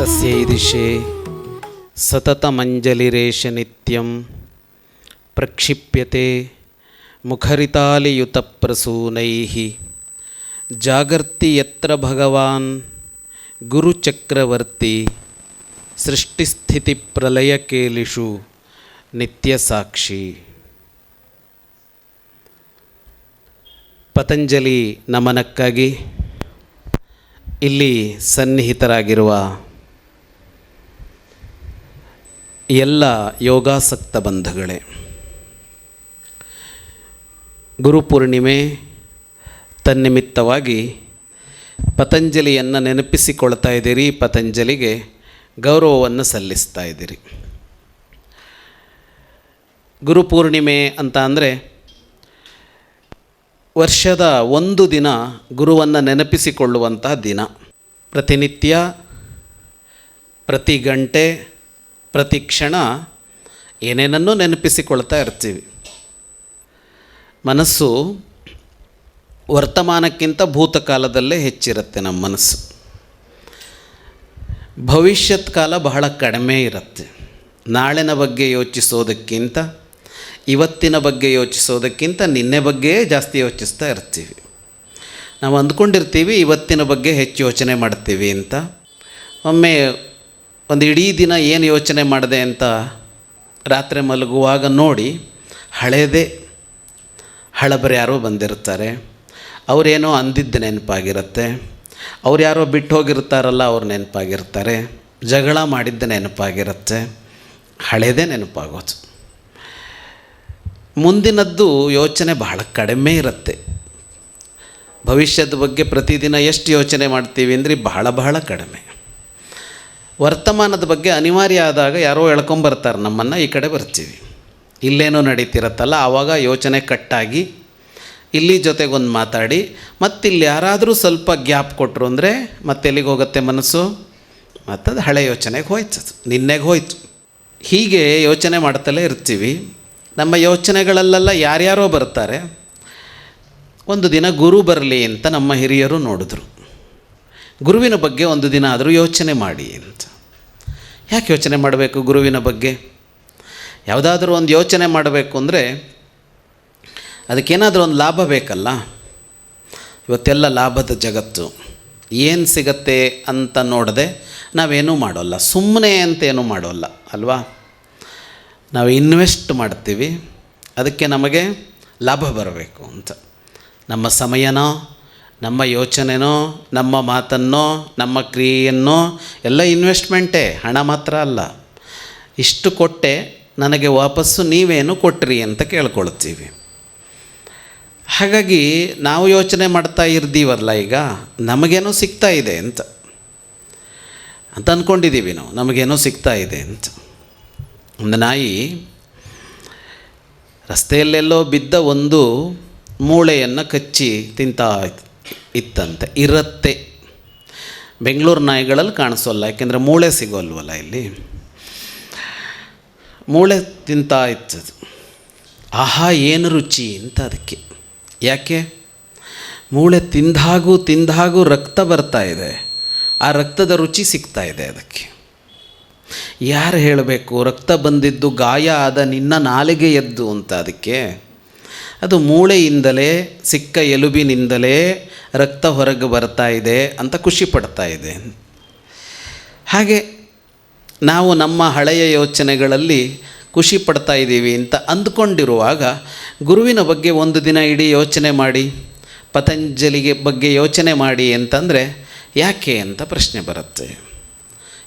ತಸ್ಯೈ ದಿಶೆ ಸತತಮಂಜಲಿರೇಷ ನಿತ್ಯಂ ಪ್ರಕ್ಷಿಪ್ಯತೆ ಮುಖರಿತಾಲಿಯುತಪ್ರಸೂನೈಃ ಜಾಗರ್ತಿ ಯತ್ರ ಭಗವಾನ್ ಗುರುಚಕ್ರವರ್ತಿ ಸೃಷ್ಟಿಸ್ಥಿತಿಪ್ರಲಯಕೇಲಿಷು ನಿತ್ಯಸಾಕ್ಷಿ. ಪತಂಜಲಿ ನಮನಕ್ಕಾಗಿ ಇಲ್ಲಿ ಸನ್ನಿಹಿತರಾಗಿರುವ ಎಲ್ಲ ಯೋಗಾಸಕ್ತ ಬಂಧುಗಳೇ, ಗುರುಪೂರ್ಣಿಮೆ ತನ್ನಿಮಿತ್ತವಾಗಿ ಪತಂಜಲಿಯನ್ನು ನೆನಪಿಸಿಕೊಳ್ತಾ ಇದ್ದೀರಿ, ಪತಂಜಲಿಗೆ ಗೌರವವನ್ನು ಸಲ್ಲಿಸ್ತಾ ಇದ್ದೀರಿ. ಗುರುಪೂರ್ಣಿಮೆ ಅಂತ ಅಂದರೆ ವರ್ಷದ ಒಂದು ದಿನ ಗುರುವನ್ನು ನೆನಪಿಸಿಕೊಳ್ಳುವಂತಹ ದಿನ. ಪ್ರತಿನಿತ್ಯ, ಪ್ರತಿ ಗಂಟೆ, ಪ್ರತಿ ಕ್ಷಣ ಏನೇನನ್ನೂ ನೆನಪಿಸಿಕೊಳ್ತಾ ಇರ್ತೀವಿ. ಮನಸ್ಸು ವರ್ತಮಾನಕ್ಕಿಂತ ಭೂತಕಾಲದಲ್ಲೇ ಹೆಚ್ಚಿರುತ್ತೆ. ನಮ್ಮ ಮನಸ್ಸು ಭವಿಷ್ಯತ್ ಕಾಲ ಬಹಳ ಕಡಿಮೆ ಇರುತ್ತೆ. ನಾಳಿನ ಬಗ್ಗೆ ಯೋಚಿಸೋದಕ್ಕಿಂತ, ಇವತ್ತಿನ ಬಗ್ಗೆ ಯೋಚಿಸೋದಕ್ಕಿಂತ ನಿನ್ನೆ ಬಗ್ಗೆಯೇ ಜಾಸ್ತಿ ಯೋಚಿಸ್ತಾ ಇರ್ತೀವಿ. ನಾವು ಅಂದ್ಕೊಂಡಿರ್ತೀವಿ ಇವತ್ತಿನ ಬಗ್ಗೆ ಹೆಚ್ಚು ಯೋಚನೆ ಮಾಡ್ತೀವಿ ಅಂತ. ಒಮ್ಮೆ ಒಂದು ಇಡೀ ದಿನ ಏನು ಯೋಚನೆ ಮಾಡಿದೆ ಅಂತ ರಾತ್ರಿ ಮಲಗುವಾಗ ನೋಡಿ, ಹಳೇದೇ ಹಳಬರು ಯಾರೋ ಬಂದಿರ್ತಾರೆ, ಅವರೇನೋ ಅಂದಿದ್ದು ನೆನಪಾಗಿರುತ್ತೆ, ಅವ್ರು ಯಾರೋ ಬಿಟ್ಟು ಹೋಗಿರ್ತಾರಲ್ಲ ಅವ್ರು ನೆನಪಾಗಿರ್ತಾರೆ, ಜಗಳ ಮಾಡಿದ್ದು ನೆನಪಾಗಿರುತ್ತೆ, ಹಳೇದೇ ನೆನಪಾಗೋದು. ಮುಂದಿನದ್ದು ಯೋಚನೆ ಬಹಳ ಕಡಿಮೆ ಇರುತ್ತೆ. ಭವಿಷ್ಯದ ಬಗ್ಗೆ ಪ್ರತಿದಿನ ಎಷ್ಟು ಯೋಚನೆ ಮಾಡ್ತೀವಿ ಅಂದರೆ ಬಹಳ ಕಡಿಮೆ. ವರ್ತಮಾನದ ಬಗ್ಗೆ ಅನಿವಾರ್ಯ ಆದಾಗ ಯಾರೋ ಎಳ್ಕೊಂಬರ್ತಾರೆ ನಮ್ಮನ್ನು, ಈ ಕಡೆ ಬರ್ತೀವಿ. ಇಲ್ಲೇನೋ ನಡೀತಿರತ್ತಲ್ಲ, ಆವಾಗ ಯೋಚನೆ ಕಟ್ಟಾಗಿ ಇಲ್ಲಿ ಜೊತೆಗೊಂದು ಮಾತಾಡಿ ಮತ್ತಿಲ್ಲಿ ಯಾರಾದರೂ ಸ್ವಲ್ಪ ಗ್ಯಾಪ್ ಕೊಟ್ಟರು ಅಂದರೆ ಮತ್ತೆಲ್ಲಿಗೆ ಹೋಗುತ್ತೆ ಮನಸ್ಸು? ಮತ್ತದು ಹಳೆ ಯೋಚನೆಗೆ ಹೋಯ್ತು, ನಿನ್ನೆಗೆ ಹೋಯ್ತು. ಹೀಗೆ ಯೋಚನೆ ಮಾಡ್ತಲೇ ಇರ್ತೀವಿ. ನಮ್ಮ ಯೋಚನೆಗಳಲ್ಲೆಲ್ಲ ಯಾರ್ಯಾರೋ ಬರ್ತಾರೆ. ಒಂದು ದಿನ ಗುರು ಬರಲಿ ಅಂತ ನಮ್ಮ ಹಿರಿಯರು ನೋಡಿದ್ರು. ಗುರುವಿನ ಬಗ್ಗೆ ಒಂದು ದಿನ ಆದರೂ ಯೋಚನೆ ಮಾಡಿ ಅಂತ. ಯಾಕೆ ಯೋಚನೆ ಮಾಡಬೇಕು ಗುರುವಿನ ಬಗ್ಗೆ? ಯಾವುದಾದ್ರೂ ಒಂದು ಯೋಚನೆ ಮಾಡಬೇಕು ಅಂದರೆ ಅದಕ್ಕೇನಾದರೂ ಒಂದು ಲಾಭ ಬೇಕಲ್ಲ. ಇವತ್ತೆಲ್ಲ ಲಾಭದ ಜಗತ್ತು. ಏನು ಸಿಗತ್ತೆ ಅಂತ ನೋಡದೆ ನಾವೇನೂ ಮಾಡೋಲ್ಲ, ಸುಮ್ಮನೆ ಅಂತೇನೂ ಮಾಡೋಲ್ಲ ಅಲ್ವಾ. ನಾವು ಇನ್ವೆಸ್ಟ್ ಮಾಡ್ತೀವಿ, ಅದಕ್ಕೆ ನಮಗೆ ಲಾಭ ಬರಬೇಕು ಅಂತ. ನಮ್ಮ ಸಮಯನೋ, ನಮ್ಮ ಯೋಚನೆನೋ, ನಮ್ಮ ಮಾತನ್ನೋ, ನಮ್ಮ ಕ್ರಿಯೆಯನ್ನೋ ಎಲ್ಲ ಇನ್ವೆಸ್ಟ್ಮೆಂಟೇ, ಹಣ ಮಾತ್ರ ಅಲ್ಲ. ಇಷ್ಟು ಕೊಟ್ಟೆ, ನನಗೆ ವಾಪಸ್ಸು ನೀವೇನು ಕೊಟ್ರಿ ಅಂತ ಕೇಳ್ಕೊಳ್ತೀವಿ. ಹಾಗಾಗಿ ನಾವು ಯೋಚನೆ ಮಾಡ್ತಾ ಇರ್ತೀವಲ್ಲ, ಈಗ ನಮಗೇನೋ ಸಿಗ್ತಾ ಇದೆ ಅಂತ ಅಂದ್ಕೊಂಡಿದ್ದೀವಿ ನಾವು, ನಮಗೇನೋ ಸಿಗ್ತಾ ಇದೆ ಅಂತ. ಒಂದು ನಾಯಿ ರಸ್ತೆಯಲ್ಲೆಲ್ಲೋ ಬಿದ್ದ ಒಂದು ಮೂಳೆಯನ್ನು ಕಚ್ಚಿ ತಿಂತಾ ಇತ್ತಂತೆ. ಇರುತ್ತೆ, ಬೆಂಗಳೂರು ನಾಯಿಗಳಲ್ಲಿ ಕಾಣಿಸೋಲ್ಲ, ಯಾಕೆಂದರೆ ಮೂಳೆ ಸಿಗೋಲ್ವಲ್ಲ ಇಲ್ಲಿ. ಮೂಳೆ ತಿಂತಾ ಇತ್ತದು. ಆಹಾ ಏನು ರುಚಿ ಅಂತ ಅದಕ್ಕೆ. ಯಾಕೆ? ಮೂಳೆ ತಿಂದಾಗೂ ರಕ್ತ ಬರ್ತಾ ಇದೆ, ಆ ರಕ್ತದ ರುಚಿ ಸಿಗ್ತಾ ಇದೆ ಅದಕ್ಕೆ. ಯಾರು ಹೇಳಬೇಕು ರಕ್ತ ಬಂದಿದ್ದು ಗಾಯ ಆದ ನಿನ್ನ ನಾಲಿಗೆ ಎದ್ದು ಅಂತ? ಅದಕ್ಕೆ ಅದು ಮೂಳೆಯಿಂದಲೇ, ಸಿಕ್ಕ ಎಲುಬಿನಿಂದಲೇ ರಕ್ತ ಹೊರಗೆ ಬರ್ತಾ ಇದೆ ಅಂತ ಖುಷಿ ಪಡ್ತಾ ಇದೆ. ಹಾಗೆ ನಾವು ನಮ್ಮ ಹಳೆಯ ಯೋಚನೆಗಳಲ್ಲಿ ಖುಷಿ ಪಡ್ತಾ ಇದ್ದೀವಿ ಅಂತ ಅಂದ್ಕೊಂಡಿರುವಾಗ ಗುರುವಿನ ಬಗ್ಗೆ ಒಂದು ದಿನ ಇಡೀ ಯೋಚನೆ ಮಾಡಿ, ಪತಂಜಲಿಗೆ ಬಗ್ಗೆ ಯೋಚನೆ ಮಾಡಿ ಅಂತಂದರೆ ಯಾಕೆ ಅಂತ ಪ್ರಶ್ನೆ ಬರುತ್ತೆ.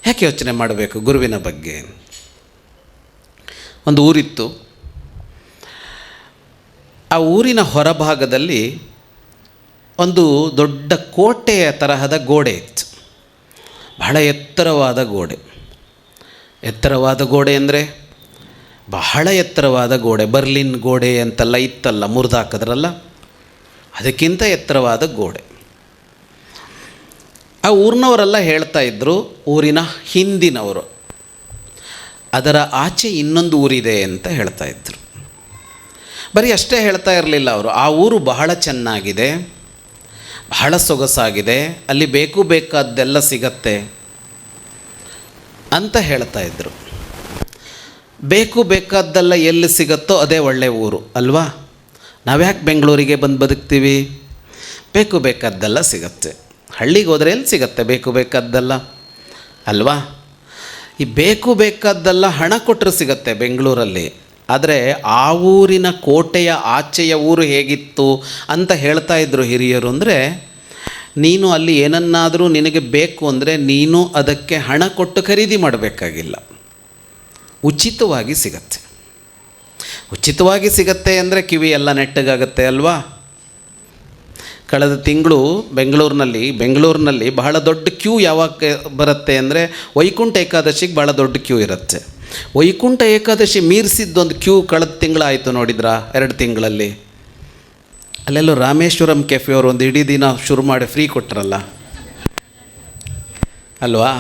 ಯಾಕೆ ಯೋಚನೆ ಮಾಡಬೇಕು ಗುರುವಿನ ಬಗ್ಗೆ? ಒಂದು ಊರಿತ್ತು. ಆ ಊರಿನ ಹೊರಭಾಗದಲ್ಲಿ ಒಂದು ದೊಡ್ಡ ಕೋಟೆಯ ತರಹದ ಗೋಡೆ ಇತ್ತು. ಬಹಳ ಎತ್ತರವಾದ ಗೋಡೆ. ಎತ್ತರವಾದ ಗೋಡೆ ಅಂದರೆ ಬಹಳ ಎತ್ತರವಾದ ಗೋಡೆ. ಬರ್ಲಿನ್ ಗೋಡೆ ಅಂತೆಲ್ಲ ಇತ್ತಲ್ಲ, ಮುರಿದಾಕಿದ್ರಲ್ಲ, ಅದಕ್ಕಿಂತ ಎತ್ತರವಾದ ಗೋಡೆ. ಆ ಊರಿನವರೆಲ್ಲ ಹೇಳ್ತಾ ಇದ್ದರು, ಊರಿನ ಹಿಂದಿನವರು, ಅದರ ಆಚೆ ಇನ್ನೊಂದು ಊರಿದೆ ಅಂತ ಹೇಳ್ತಾ ಇದ್ದರು. ಬರೀ ಅಷ್ಟೇ ಹೇಳ್ತಾ ಇರಲಿಲ್ಲ ಅವರು, ಆ ಊರು ಬಹಳ ಚೆನ್ನಾಗಿದೆ, ಬಹಳ ಸೊಗಸಾಗಿದೆ, ಅಲ್ಲಿ ಬೇಕಾದ್ದೆಲ್ಲ ಸಿಗತ್ತೆ, ಅಂತ ಹೇಳ್ತಾ ಇದ್ದರು. ಬೇಕು ಬೇಕಾದ್ದೆಲ್ಲ ಎಲ್ಲಿ ಸಿಗುತ್ತೋ ಅದೇ ಒಳ್ಳೆಯ ಊರು ಅಲ್ವಾ? ನಾವ್ಯಾಕೆ ಬೆಂಗಳೂರಿಗೆ ಬಂದು ಬದುಕ್ತೀವಿ? ಬೇಕು ಬೇಕಾದ್ದೆಲ್ಲ ಸಿಗತ್ತೆ. ಹಳ್ಳಿಗೆ ಹೋದರೆ ಎಲ್ಲಿ ಸಿಗತ್ತೆ ಬೇಕು ಬೇಕಾದ್ದೆಲ್ಲ ಅಲ್ವಾ? ಈ ಬೇಕು ಬೇಕಾದ್ದೆಲ್ಲ ಹಣ ಕೊಟ್ಟರೆ ಸಿಗತ್ತೆ ಬೆಂಗಳೂರಲ್ಲಿ. ಆದರೆ ಆ ಊರಿನ ಕೋಟೆಯ ಆಚೆಯ ಊರು ಹೇಗಿತ್ತು ಅಂತ ಹೇಳ್ತಾ ಇದ್ದರು ಹಿರಿಯರು. ಅಂದರೆ ನೀನು ಅಲ್ಲಿ ಏನನ್ನಾದರೂ ನಿನಗೆ ಬೇಕು ಅಂದರೆ ನೀನು ಅದಕ್ಕೆ ಹಣ ಕೊಟ್ಟು ಖರೀದಿ ಮಾಡಬೇಕಾಗಿಲ್ಲ, ಉಚಿತವಾಗಿ ಸಿಗತ್ತೆ. ಉಚಿತವಾಗಿ ಸಿಗತ್ತೆ ಅಂದರೆ ಕಿವಿ ಎಲ್ಲ ನೆಟ್ಟಗಾಗತ್ತೆ ಅಲ್ವಾ? ಕಳೆದ ತಿಂಗಳು ಬೆಂಗಳೂರಿನಲ್ಲಿ ಬಹಳ ದೊಡ್ಡ ಕ್ಯೂ ಯಾವಾಗ ಬರುತ್ತೆ ಅಂದರೆ ವೈಕುಂಠ ಏಕಾದಶಿಗೆ ಭಾಳ ದೊಡ್ಡ ಕ್ಯೂ ಇರುತ್ತೆ. ವೈಕುಂಠ ಏಕಾದಶಿ ಮೀರಿಸಿದ್ದೊಂದು ಕ್ಯೂ ಕಳೆದ ತಿಂಗಳಾಯಿತು ನೋಡಿದ್ರಾ? 2 ತಿಂಗಳಲ್ಲಿ ಅಲ್ಲೆಲ್ಲೋ ರಾಮೇಶ್ವರಂ ಕೆಫೆಯವರು ಒಂದು ಇಡೀ ದಿನ ಶುರು ಮಾಡಿ ಫ್ರೀ ಕೊಟ್ಟರಲ್ಲ ಅಲ್ವಾ?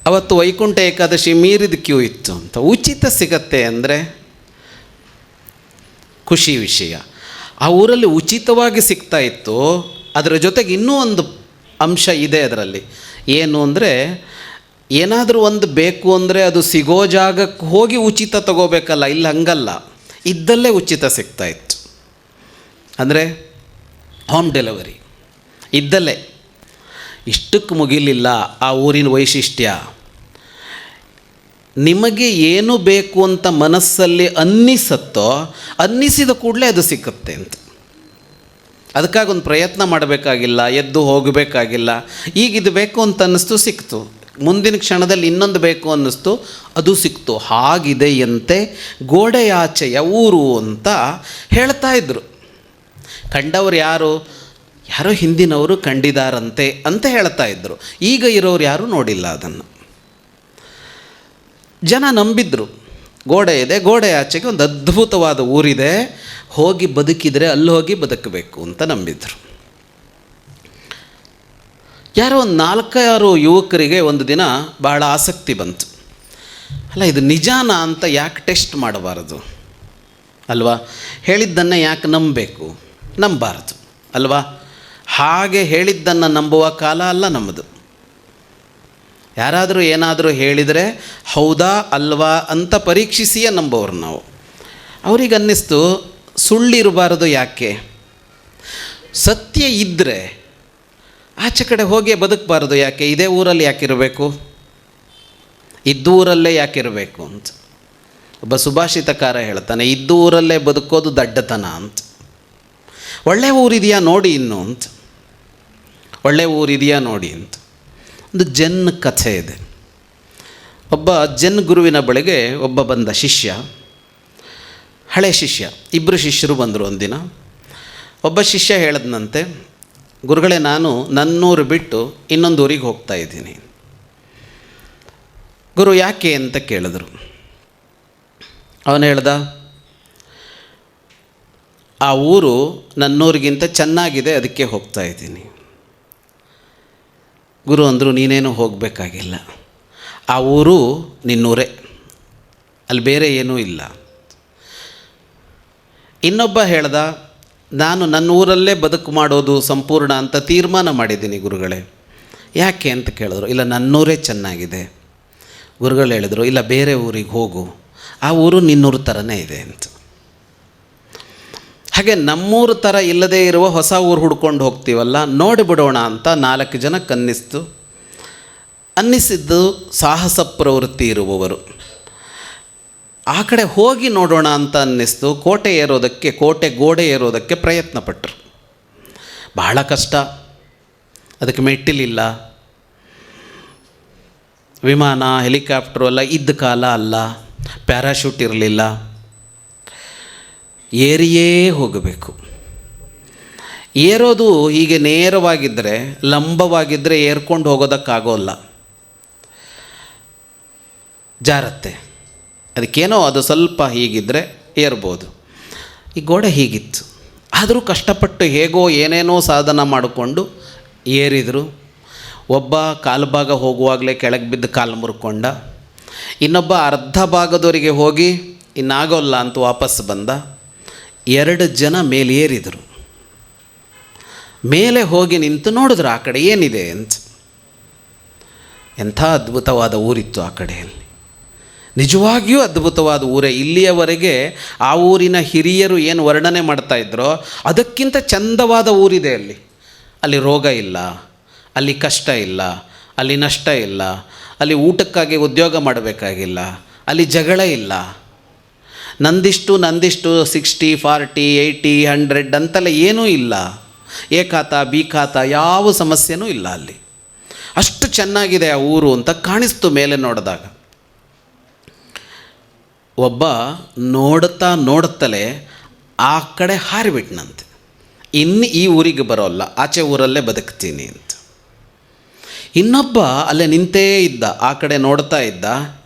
ಅವತ್ತು ವೈಕುಂಠ ಏಕಾದಶಿ ಮೀರಿದ ಕ್ಯೂ ಇತ್ತು ಅಂತ. ಉಚಿತ ಸಿಗತ್ತೆ ಅಂದರೆ ಖುಷಿ ವಿಷಯ. ಆ ಊರಲ್ಲಿ ಉಚಿತವಾಗಿ ಸಿಗ್ತಾ ಇತ್ತು. ಅದರ ಜೊತೆಗೆ ಇನ್ನೂ ಒಂದು ಅಂಶ ಇದೆ ಅದರಲ್ಲಿ. ಏನು ಅಂದರೆ ಏನಾದರೂ ಒಂದು ಬೇಕು ಅಂದರೆ ಅದು ಸಿಗೋ ಜಾಗಕ್ಕೆ ಹೋಗಿ ಉಚಿತ ತಗೋಬೇಕಲ್ಲ, ಇಲ್ಲ ಹಂಗಲ್ಲ, ಇದ್ದಲ್ಲೇ ಉಚಿತ ಸಿಗ್ತಾಯಿತ್ತು. ಅಂದರೆ ಹೋಮ್ ಡೆಲಿವರಿ ಇದ್ದಲ್ಲೇ. ಇಷ್ಟಕ್ಕೆ ಮುಗಿಲಿಲ್ಲ ಆ ಊರಿನ ವೈಶಿಷ್ಟ್ಯ. ನಿಮಗೆ ಏನು ಬೇಕು ಅಂತ ಮನಸ್ಸಲ್ಲಿ ಅನ್ನಿಸಿದ ಕೂಡಲೇ ಅದು ಸಿಕ್ಕುತ್ತೆ ಅಂತ. ಅದಕ್ಕಾಗೊಂದು ಪ್ರಯತ್ನ ಮಾಡಬೇಕಾಗಿಲ್ಲ, ಎದ್ದು ಹೋಗಬೇಕಾಗಿಲ್ಲ. ಈಗ ಇದು ಬೇಕು ಅಂತ ಅನ್ನಿಸ್ತು, ಸಿಕ್ತು. ಮುಂದಿನ ಕ್ಷಣದಲ್ಲಿ ಇನ್ನೊಂದು ಬೇಕು ಅನ್ನಿಸ್ತು, ಅದು ಸಿಕ್ತು. ಹಾಗಿದೆಯಂತೆ ಗೋಡೆಯಾಚೆಯ ಊರು ಅಂತ ಹೇಳ್ತಾ ಇದ್ದರು. ಕಂಡವರು ಯಾರೋ ಹಿಂದಿನವರು ಕಂಡಿದಾರಂತೆ ಅಂತ ಹೇಳ್ತಾ ಇದ್ದರು. ಈಗ ಇರೋರು ಯಾರೂ ನೋಡಿಲ್ಲ ಅದನ್ನು. ಜನ ನಂಬಿದ್ರು. ಗೋಡೆ ಇದೆ, ಗೋಡೆ ಆಚೆಗೆ ಒಂದು ಅದ್ಭುತವಾದ ಊರಿದೆ, ಹೋಗಿ ಬದುಕಿದರೆ ಅಲ್ಲಿ ಹೋಗಿ ಬದುಕಬೇಕು ಅಂತ ನಂಬಿದ್ರು. ಯಾರೋ ಒಂದು 4-6 ಯುವಕರಿಗೆ ಒಂದು ದಿನ ಬಹಳ ಆಸಕ್ತಿ ಬಂತು. ಅಲ್ಲ, ಇದು ನಿಜಾನ ಅಂತ ಯಾಕೆ ಟೆಸ್ಟ್ ಮಾಡಬಾರದು ಅಲ್ವಾ? ಹೇಳಿದ್ದನ್ನು ಯಾಕೆ ನಂಬಬಾರದು ಅಲ್ವಾ? ಹಾಗೆ ಹೇಳಿದ್ದನ್ನು ನಂಬುವ ಕಾಲ ಅಲ್ಲ ನಮ್ಮದು. ಯಾರಾದರೂ ಏನಾದರೂ ಹೇಳಿದರೆ ಹೌದಾ ಅಲ್ವಾ ಅಂತ ಪರೀಕ್ಷಿಸಿಯೇ ನಂಬೋರು ನಾವು. ಅವ್ರಿಗೆ ಅನ್ನಿಸ್ತು ಸುಳ್ಳಿರಬಾರದು. ಯಾಕೆ? ಸತ್ಯ ಇದ್ದರೆ ಆಚೆ ಕಡೆ ಹೋಗಿ ಬದುಕಬಾರ್ದು. ಯಾಕೆ? ಇದೇ ಊರಲ್ಲಿ ಯಾಕಿರಬೇಕು, ಇದ್ದೂರಲ್ಲೇ ಯಾಕಿರಬೇಕು ಅಂತ. ಒಬ್ಬ ಸುಭಾಷಿತಕಾರ ಹೇಳ್ತಾನೆ, ಇದ್ದೂರಲ್ಲೇ ಬದುಕೋದು ದಡ್ಡತನ ಅಂತ. ಒಳ್ಳೆ ಊರಿದೆಯಾ ನೋಡಿ ಇನ್ನು ಅಂತ, ಒಳ್ಳೆ ಊರಿದೆಯಾ ನೋಡಿ ಅಂತ. ಒಂದು ಜನ್ ಕಥೆ ಇದೆ. ಒಬ್ಬ ಜನ್ ಗುರುವಿನ ಬಳಿಗೆ ಒಬ್ಬ ಬಂದ ಶಿಷ್ಯ, ಹಳೆ ಶಿಷ್ಯ. 2 ಶಿಷ್ಯರು ಬಂದರು ಒಂದಿನ. ಒಬ್ಬ ಶಿಷ್ಯ ಹೇಳಿದ್ನಂತೆ, ಗುರುಗಳೇ, ನಾನು ನನ್ನೂರು ಬಿಟ್ಟು ಇನ್ನೊಂದು ಊರಿಗೆ ಹೋಗ್ತಾ ಇದ್ದೀನಿ. ಗುರು ಯಾಕೆ ಅಂತ ಕೇಳಿದ್ರು. ಅವನು ಹೇಳ್ದ, ಆ ಊರು ನನ್ನೂರಿಗಿಂತ ಚೆನ್ನಾಗಿದೆ, ಅದಕ್ಕೆ ಹೋಗ್ತಾ ಇದ್ದೀನಿ. ಗುರು ಅಂದರು, ನೀನೇನು ಹೋಗಬೇಕಾಗಿಲ್ಲ, ಆ ಊರು ನಿನ್ನೂರೇ, ಅಲ್ಲಿ ಬೇರೆ ಏನೂ ಇಲ್ಲ. ಇನ್ನೊಬ್ಬ ಹೇಳ್ದ, ನಾನು ನನ್ನ ಊರಲ್ಲೇ ಬದುಕು ಮಾಡೋದು ಸಂಪೂರ್ಣ ಅಂತ ತೀರ್ಮಾನ ಮಾಡಿದ್ದೀನಿ ಗುರುಗಳೇ. ಯಾಕೆ ಅಂತ ಕೇಳಿದ್ರು. ಇಲ್ಲ, ನನ್ನೂರೇ ಚೆನ್ನಾಗಿದೆ. ಗುರುಗಳು ಹೇಳಿದರು, ಇಲ್ಲ, ಬೇರೆ ಊರಿಗೆ ಹೋಗು, ಆ ಊರು ನಿನ್ನೂರು ಥರನೇ ಇದೆ ಅಂತ. ಹಾಗೆ ನಮ್ಮೂರು ಥರ ಇಲ್ಲದೇ ಇರುವ ಹೊಸ ಊರು ಹುಡ್ಕೊಂಡು ಹೋಗ್ತೀವಲ್ಲ, ನೋಡಿಬಿಡೋಣ ಅಂತ 4 ಜನಕ್ಕೆ ಅನ್ನಿಸಿದ್ದು ಸಾಹಸ ಪ್ರವೃತ್ತಿ ಇರುವವರು. ಆ ಕಡೆ ಹೋಗಿ ನೋಡೋಣ ಅಂತ ಅನ್ನಿಸ್ತು. ಕೋಟೆ ಗೋಡೆ ಏರೋದಕ್ಕೆ ಪ್ರಯತ್ನ ಪಟ್ಟರು. ಬಹಳ ಕಷ್ಟ. ಅದಕ್ಕೆ ಮೆಟ್ಟಿಲಿಲ್ಲ, ವಿಮಾನ ಹೆಲಿಕಾಪ್ಟ್ರು ಎಲ್ಲ ಇದ್ದ ಕಾಲ ಅಲ್ಲ, ಪ್ಯಾರಾಶೂಟ್ ಇರಲಿಲ್ಲ. ಏರಿಯೇ ಹೋಗಬೇಕು. ಏರೋದು ಹೀಗೆ ನೇರವಾಗಿದ್ದರೆ, ಲಂಬವಾಗಿದ್ದರೆ ಏರ್ಕೊಂಡು ಹೋಗೋದಕ್ಕಾಗೋಲ್ಲ, ಜಾರತ್ತೆ. ಅದಕ್ಕೇನೋ ಅದು ಸ್ವಲ್ಪ ಹೀಗಿದ್ದರೆ ಏರ್ಬೋದು. ಈ ಗೋಡೆ ಹೀಗಿತ್ತು. ಆದರೂ ಕಷ್ಟಪಟ್ಟು ಹೇಗೋ ಏನೇನೋ ಸಾಧನ ಮಾಡಿಕೊಂಡು ಏರಿದರು. ಒಬ್ಬ ಕಾಲು ಭಾಗ ಹೋಗುವಾಗಲೇ ಕೆಳಗೆ ಬಿದ್ದು ಕಾಲು ಮುರ್ಕೊಂಡ. ಇನ್ನೊಬ್ಬ ಅರ್ಧ ಭಾಗದವರಿಗೆ ಹೋಗಿ ಇನ್ನಾಗೋಲ್ಲ ಅಂತ ವಾಪಸ್ ಬಂದ. 2 ಜನ ಮೇಲೆ ಏರಿದರು. ಮೇಲೆ ಹೋಗಿ ನಿಂತು ನೋಡಿದ್ರು ಆ ಕಡೆ ಏನಿದೆ ಅಂತ. ಎಂಥ ಅದ್ಭುತವಾದ ಊರಿತ್ತು ಆ ಕಡೆಯಲ್ಲಿ. ನಿಜವಾಗಿಯೂ ಅದ್ಭುತವಾದ ಊರೇ. ಇಲ್ಲಿಯವರೆಗೆ ಆ ಊರಿನ ಹಿರಿಯರು ಏನು ವರ್ಣನೆ ಮಾಡ್ತಾಯಿದ್ರೋ ಅದಕ್ಕಿಂತ ಚಂದವಾದ ಊರಿದೆ ಅಲ್ಲಿ. ಅಲ್ಲಿ ರೋಗ ಇಲ್ಲ, ಅಲ್ಲಿ ಕಷ್ಟ ಇಲ್ಲ, ಅಲ್ಲಿ ನಷ್ಟ ಇಲ್ಲ, ಅಲ್ಲಿ ಊಟಕ್ಕಾಗಿ ಉದ್ಯೋಗ ಮಾಡಬೇಕಾಗಿಲ್ಲ, ಅಲ್ಲಿ ಜಗಳ ಇಲ್ಲ. ನಂದಿಷ್ಟು 60, 40, 80, 100 ಅಂತೆಲ್ಲ ಏನೂ ಇಲ್ಲ. ಎ ಖಾತ ಬಿ ಖಾತ ಯಾವ ಸಮಸ್ಯೆನೂ ಇಲ್ಲ ಅಲ್ಲಿ. ಅಷ್ಟು ಚೆನ್ನಾಗಿದೆ ಆ ಊರು ಅಂತ ಕಾಣಿಸ್ತು ಮೇಲೆ ನೋಡಿದಾಗ. ಒಬ್ಬ ನೋಡುತ್ತಲೇ ಆ ಕಡೆ ಹಾರಿಬಿಟ್ನಂತೆ, ಇನ್ನು ಈ ಊರಿಗೆ ಬರೋಲ್ಲ, ಆಚೆ ಊರಲ್ಲೇ ಬದುಕ್ತೀನಿ ಅಂತ. ಇನ್ನೊಬ್ಬ ಅಲ್ಲೇ ನಿಂತೇ ಇದ್ದ, ಆ ಕಡೆ ನೋಡ್ತಾ ಇದ್ದ,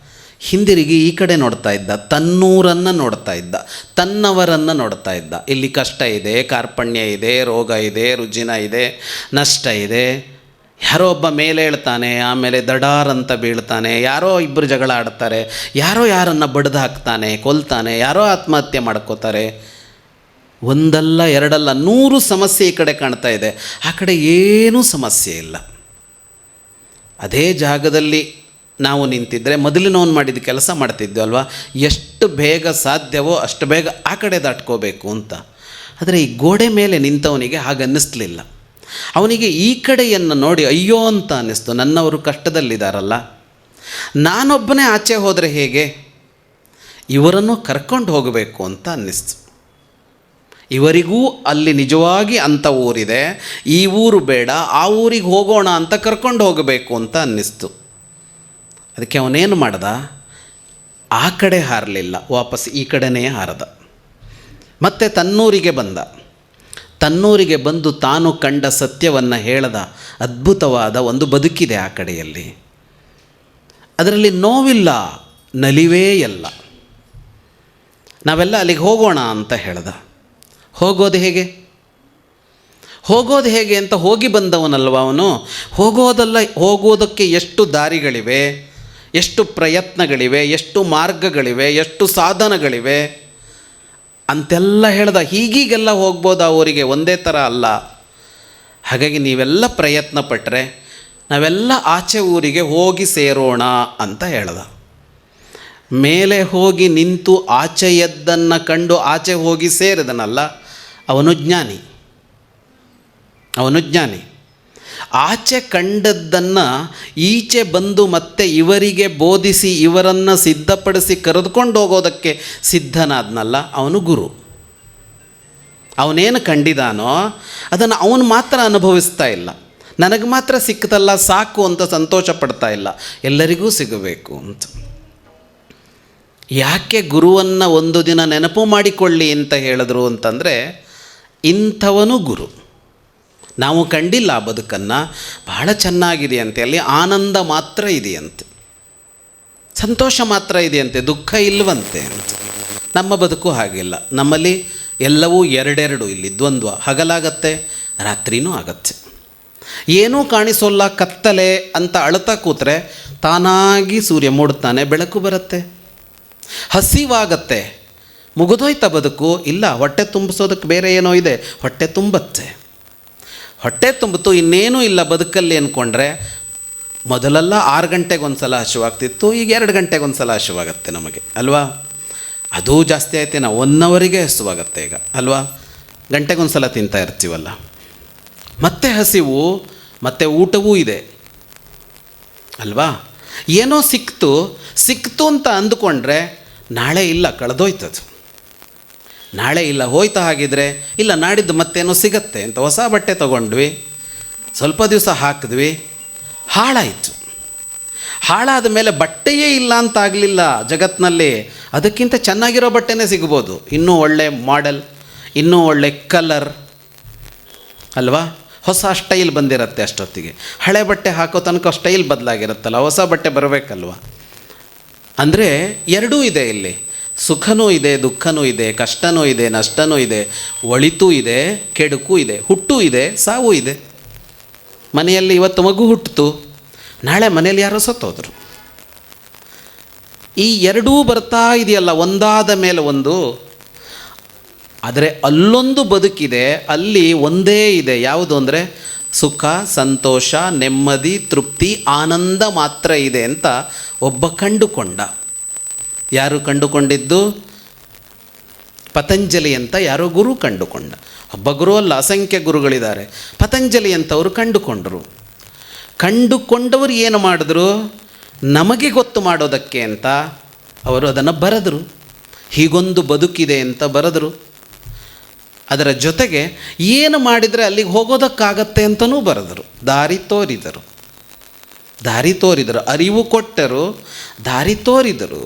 ಹಿಂದಿರುಗಿ ಈ ಕಡೆ ನೋಡ್ತಾ ಇದ್ದ, ತನ್ನೂರನ್ನು ನೋಡ್ತಾ ಇದ್ದ, ತನ್ನವರನ್ನು ನೋಡ್ತಾ ಇದ್ದ. ಇಲ್ಲಿ ಕಷ್ಟ ಇದೆ, ಕಾರ್ಪಣ್ಯ ಇದೆ, ರೋಗ ಇದೆ, ರುಜಿನ ಇದೆ, ನಷ್ಟ ಇದೆ. ಯಾರೋ ಒಬ್ಬ ಮೇಲೆ ಹೇಳ್ತಾನೆ, ಆಮೇಲೆ ದಡಾರ್ ಅಂತ ಬೀಳ್ತಾನೆ, ಯಾರೋ ಇಬ್ಬರು ಜಗಳ ಆಡ್ತಾರೆ, ಯಾರೋ ಯಾರನ್ನು ಬಡ್ದು ಹಾಕ್ತಾನೆ, ಕೊಲ್ತಾನೆ, ಯಾರೋ ಆತ್ಮಹತ್ಯೆ ಮಾಡ್ಕೋತಾರೆ. ಒಂದಲ್ಲ ಎರಡಲ್ಲ 100 ಸಮಸ್ಯೆ ಈ ಕಡೆ ಕಾಣ್ತಾ ಇದೆ, ಆ ಕಡೆ ಏನೂ ಸಮಸ್ಯೆ ಇಲ್ಲ. ಅದೇ ಜಾಗದಲ್ಲಿ ನಾವು ನಿಂತಿದ್ದರೆ ಮೊದಲಿನವನು ಮಾಡಿದ ಕೆಲಸ ಮಾಡ್ತಿದ್ವಿ ಅಲ್ವಾ, ಎಷ್ಟು ಬೇಗ ಸಾಧ್ಯವೋ ಅಷ್ಟು ಬೇಗ ಆ ಕಡೆ ದಾಟ್ಕೋಬೇಕು ಅಂತ. ಆದರೆ ಈ ಗೋಡೆ ಮೇಲೆ ನಿಂತವನಿಗೆ ಹಾಗೆ ಅನ್ನಿಸ್ಲಿಲ್ಲ. ಅವನಿಗೆ ಈ ಕಡೆಯನ್ನು ನೋಡಿ ಅಯ್ಯೋ ಅಂತ ಅನ್ನಿಸ್ತು, ನನ್ನವರು ಕಷ್ಟದಲ್ಲಿದ್ದಾರಲ್ಲ, ನಾನೊಬ್ಬನೇ ಆಚೆ ಹೋದರೆ ಹೇಗೆ, ಇವರನ್ನು ಕರ್ಕೊಂಡು ಹೋಗಬೇಕು ಅಂತ ಅನ್ನಿಸ್ತು. ಇವರಿಗೂ ಅಲ್ಲಿ ನಿಜವಾಗಿ ಅಂಥ ಊರಿದೆ, ಈ ಊರು ಬೇಡ, ಆ ಊರಿಗೆ ಹೋಗೋಣ ಅಂತ ಕರ್ಕೊಂಡು ಹೋಗಬೇಕು ಅಂತ ಅನ್ನಿಸ್ತು. ಅದಕ್ಕೆ ಅವನೇನು ಮಾಡ್ದ, ಆ ಕಡೆ ಹಾರಲಿಲ್ಲ, ವಾಪಸ್ ಈ ಕಡೆನೇ ಹಾರದ. ಮತ್ತೆ ತನ್ನೂರಿಗೆ ಬಂದ. ತನ್ನೂರಿಗೆ ಬಂದು ತಾನು ಕಂಡ ಸತ್ಯವನ್ನು ಹೇಳ್ದ. ಅದ್ಭುತವಾದ ಒಂದು ಬದುಕಿದೆ ಆ ಕಡೆಯಲ್ಲಿ, ಅದರಲ್ಲಿ ನೋವಿಲ್ಲ, ನಲಿವೇ ಎಲ್ಲ. ನಾವೆಲ್ಲ ಅಲ್ಲಿಗೆ ಹೋಗೋಣ ಅಂತ ಹೇಳ್ದ. ಹೋಗೋದು ಹೇಗೆ ಅಂತ ಹೋಗಿ ಬಂದವನಲ್ವ ಅವನು. ಹೋಗೋದಕ್ಕೆ ಎಷ್ಟು ದಾರಿಗಳಿವೆ, ಎಷ್ಟು ಪ್ರಯತ್ನಗಳಿವೆ, ಎಷ್ಟು ಮಾರ್ಗಗಳಿವೆ, ಎಷ್ಟು ಸಾಧನಗಳಿವೆ ಅಂತೆಲ್ಲ ಹೇಳ್ದ. ಹೀಗೀಗೆಲ್ಲ ಹೋಗ್ಬೋದು ಆ ಊರಿಗೆ, ಒಂದೇ ಥರ ಅಲ್ಲ. ಹಾಗಾಗಿ ನೀವೆಲ್ಲ ಪ್ರಯತ್ನ ಪಟ್ಟರೆ ನಾವೆಲ್ಲ ಆಚೆ ಊರಿಗೆ ಹೋಗಿ ಸೇರೋಣ ಅಂತ ಹೇಳ್ದ. ಮೇಲೆ ಹೋಗಿ ನಿಂತು ಆಚೆ ಎದ್ದನ್ನು ಕಂಡು ಆಚೆ ಹೋಗಿ ಸೇರಿದನಲ್ಲ, ಅವನು ಜ್ಞಾನಿ. ಆಚೆ ಕಂಡದ್ದನ್ನು ಈಚೆ ಬಂದು ಮತ್ತೆ ಇವರಿಗೆ ಬೋಧಿಸಿ ಇವರನ್ನು ಸಿದ್ಧಪಡಿಸಿ ಕರೆದುಕೊಂಡು ಹೋಗೋದಕ್ಕೆ ಸಿದ್ಧನಾದ್ನಲ್ಲ, ಅವನು ಗುರು. ಅವನೇನು ಕಂಡಿದಾನೋ ಅದನ್ನು ಅವನು ಮಾತ್ರ ಅನುಭವಿಸ್ತಾ ಇಲ್ಲ, ನನಗೆ ಮಾತ್ರ ಸಿಕ್ತಲ್ಲ ಸಾಕು ಅಂತ ಸಂತೋಷ ಪಡ್ತಾ ಇಲ್ಲ, ಎಲ್ಲರಿಗೂ ಸಿಗಬೇಕು ಅಂತ. ಯಾಕೆ ಗುರುವನ್ನು ಒಂದು ದಿನ ನೆನಪು ಮಾಡಿಕೊಳ್ಳಿ ಅಂತ ಹೇಳಿದ್ರು ಅಂತಂದರೆ, ಇಂಥವನು ಗುರು. ನಾವು ಕಂಡಿಲ್ಲ ಆ ಬದುಕನ್ನು, ಬಹಳ ಚೆನ್ನಾಗಿದೆಯಂತೆ, ಅಲ್ಲಿ ಆನಂದ ಮಾತ್ರ ಇದೆಯಂತೆ, ಸಂತೋಷ ಮಾತ್ರ ಇದೆಯಂತೆ, ದುಃಖ ಇಲ್ಲವಂತೆ ಅಂತ. ನಮ್ಮ ಬದುಕು ಹಾಗಿಲ್ಲ, ನಮ್ಮಲ್ಲಿ ಎಲ್ಲವೂ ಎರಡೆರಡು, ಇಲ್ಲಿ ದ್ವಂದ್ವ, ಹಗಲಾಗತ್ತೆ ರಾತ್ರಿನೂ ಆಗತ್ತೆ. ಏನೂ ಕಾಣಿಸೋಲ್ಲ, ಕತ್ತಲೆ ಅಂತ ಅಳ್ತಾ ಕೂತ್ರೆ ತಾನಾಗಿ ಸೂರ್ಯ ಮೂಡ್ತಾನೆ, ಬೆಳಕು ಬರುತ್ತೆ. ಹಸಿವಾಗತ್ತೆ, ಮುಗಿದೋಯ್ತ ಬದುಕು, ಇಲ್ಲ ಹೊಟ್ಟೆ ತುಂಬಿಸೋದಕ್ಕೆ ಬೇರೆ ಏನೋ ಇದೆ, ಹೊಟ್ಟೆ ತುಂಬತ್ತೆ. ಹೊಟ್ಟೆ ತುಂಬಿತು, ಇನ್ನೇನೂ ಇಲ್ಲ ಬದುಕಲ್ಲಿ ಅಂದ್ಕೊಂಡ್ರೆ, ಮೊದಲೆಲ್ಲ 6 ಗಂಟೆಗೊಂದು ಸಲ ಹಸಿವಾಗ್ತಿತ್ತು, ಈಗ 2 ಗಂಟೆಗೊಂದು ಸಲ ಹಸಿವಾಗತ್ತೆ ನಮಗೆ ಅಲ್ವಾ. ಅದೂ ಜಾಸ್ತಿ ಆಯ್ತು, ನಾವು 1 ಅವರಿಗೆ ಹಸಿವಾಗತ್ತೆ ಈಗ ಅಲ್ವಾ, ಗಂಟೆಗೊಂದು ಸಲ ತಿಂತಾ ಇರ್ತೀವಲ್ಲ. ಮತ್ತೆ ಹಸಿವು, ಮತ್ತೆ ಊಟವೂ ಇದೆ ಅಲ್ವಾ. ಏನೋ ಸಿಕ್ತು ಅಂತ ಅಂದುಕೊಂಡ್ರೆ ನಾಳೆ ಇಲ್ಲ, ಕಳೆದೋಯ್ತದು. ನಾಳೆ ಇಲ್ಲ, ಹೋಯ್ತಾ ಹಾಗಿದ್ರೆ, ಇಲ್ಲ ನಾಡಿದ್ದು ಮತ್ತೇನೋ ಸಿಗತ್ತೆ ಅಂತ ಹೊಸ ಬಟ್ಟೆ ತೊಗೊಂಡ್ವಿ, ಸ್ವಲ್ಪ ದಿವಸ ಹಾಕಿದ್ವಿ, ಹಾಳಾಯಿತು. ಹಾಳಾದ ಮೇಲೆ ಬಟ್ಟೆಯೇ ಇಲ್ಲ ಅಂತ ಆಗಲಿಲ್ಲ ಜಗತ್ತಿನಲ್ಲಿ, ಅದಕ್ಕಿಂತ ಚೆನ್ನಾಗಿರೋ ಬಟ್ಟೆನೇ ಸಿಗ್ಬೋದು, ಇನ್ನೂ ಒಳ್ಳೆ ಮಾಡೆಲ್, ಇನ್ನೂ ಒಳ್ಳೆ ಕಲರ್ ಅಲ್ವಾ. ಹೊಸ ಸ್ಟೈಲ್ ಬಂದಿರುತ್ತೆ ಅಷ್ಟೊತ್ತಿಗೆ. ಹಳೆ ಬಟ್ಟೆ ಹಾಕೋ ತನಕ ಸ್ಟೈಲ್ ಬದಲಾಗಿರುತ್ತಲ್ಲ, ಹೊಸ ಬಟ್ಟೆ ಬರಬೇಕಲ್ವ. ಅಂದರೆ ಎರಡೂ ಇದೆ ಇಲ್ಲಿ, ಸುಖನೂ ಇದೆ, ದುಃಖನೂ ಇದೆ, ಕಷ್ಟನೂ ಇದೆ, ನಷ್ಟನೂ ಇದೆ, ಒಳಿತೂ ಇದೆ, ಕೆಡುಕು ಇದೆ, ಹುಟ್ಟೂ ಇದೆ, ಸಾವು ಇದೆ. ಮನೆಯಲ್ಲಿ ಇವತ್ತು ಮಗು ಹುಟ್ಟಿತು, ನಾಳೆ ಮನೆಯಲ್ಲಿ ಯಾರೋ ಸತ್ತೋದ್ರು. ಈ ಎರಡೂ ಬರ್ತಾ ಇದೆಯಲ್ಲ, ಒಂದಾದ ಮೇಲೆ ಒಂದು. ಆದರೆ ಅಲ್ಲೊಂದು ಬದುಕಿದೆ, ಅಲ್ಲಿ ಒಂದೇ ಇದೆ, ಯಾವುದು ಅಂದರೆ ಸುಖ, ಸಂತೋಷ, ನೆಮ್ಮದಿ, ತೃಪ್ತಿ, ಆನಂದ ಮಾತ್ರ ಇದೆ ಅಂತ ಒಬ್ಬ ಕಂಡುಕೊಂಡ. ಯಾರು ಕಂಡುಕೊಂಡಿದ್ದು? ಪತಂಜಲಿ ಅಂತ ಯಾರೋ ಗುರು ಕಂಡುಕೊಂಡ. ಒಬ್ಬ ಗುರು ಅಲ್ಲ, ಅಸಂಖ್ಯ ಗುರುಗಳಿದ್ದಾರೆ. ಪತಂಜಲಿ ಅಂತವರು ಕಂಡುಕೊಂಡವರು ಏನು ಮಾಡಿದ್ರು? ನಮಗೆ ಗೊತ್ತು ಮಾಡೋದಕ್ಕೆ ಅಂತ ಅವರು ಅದನ್ನು ಬರೆದರು. ಹೀಗೊಂದು ಬದುಕಿದೆ ಅಂತ ಬರೆದರು. ಅದರ ಜೊತೆಗೆ ಏನು ಮಾಡಿದರೆ ಅಲ್ಲಿಗೆ ಹೋಗೋದಕ್ಕಾಗತ್ತೆ ಅಂತಲೂ ಬರೆದರು. ದಾರಿ ತೋರಿದರು, ಅರಿವು ಕೊಟ್ಟರು, ದಾರಿ ತೋರಿದರು.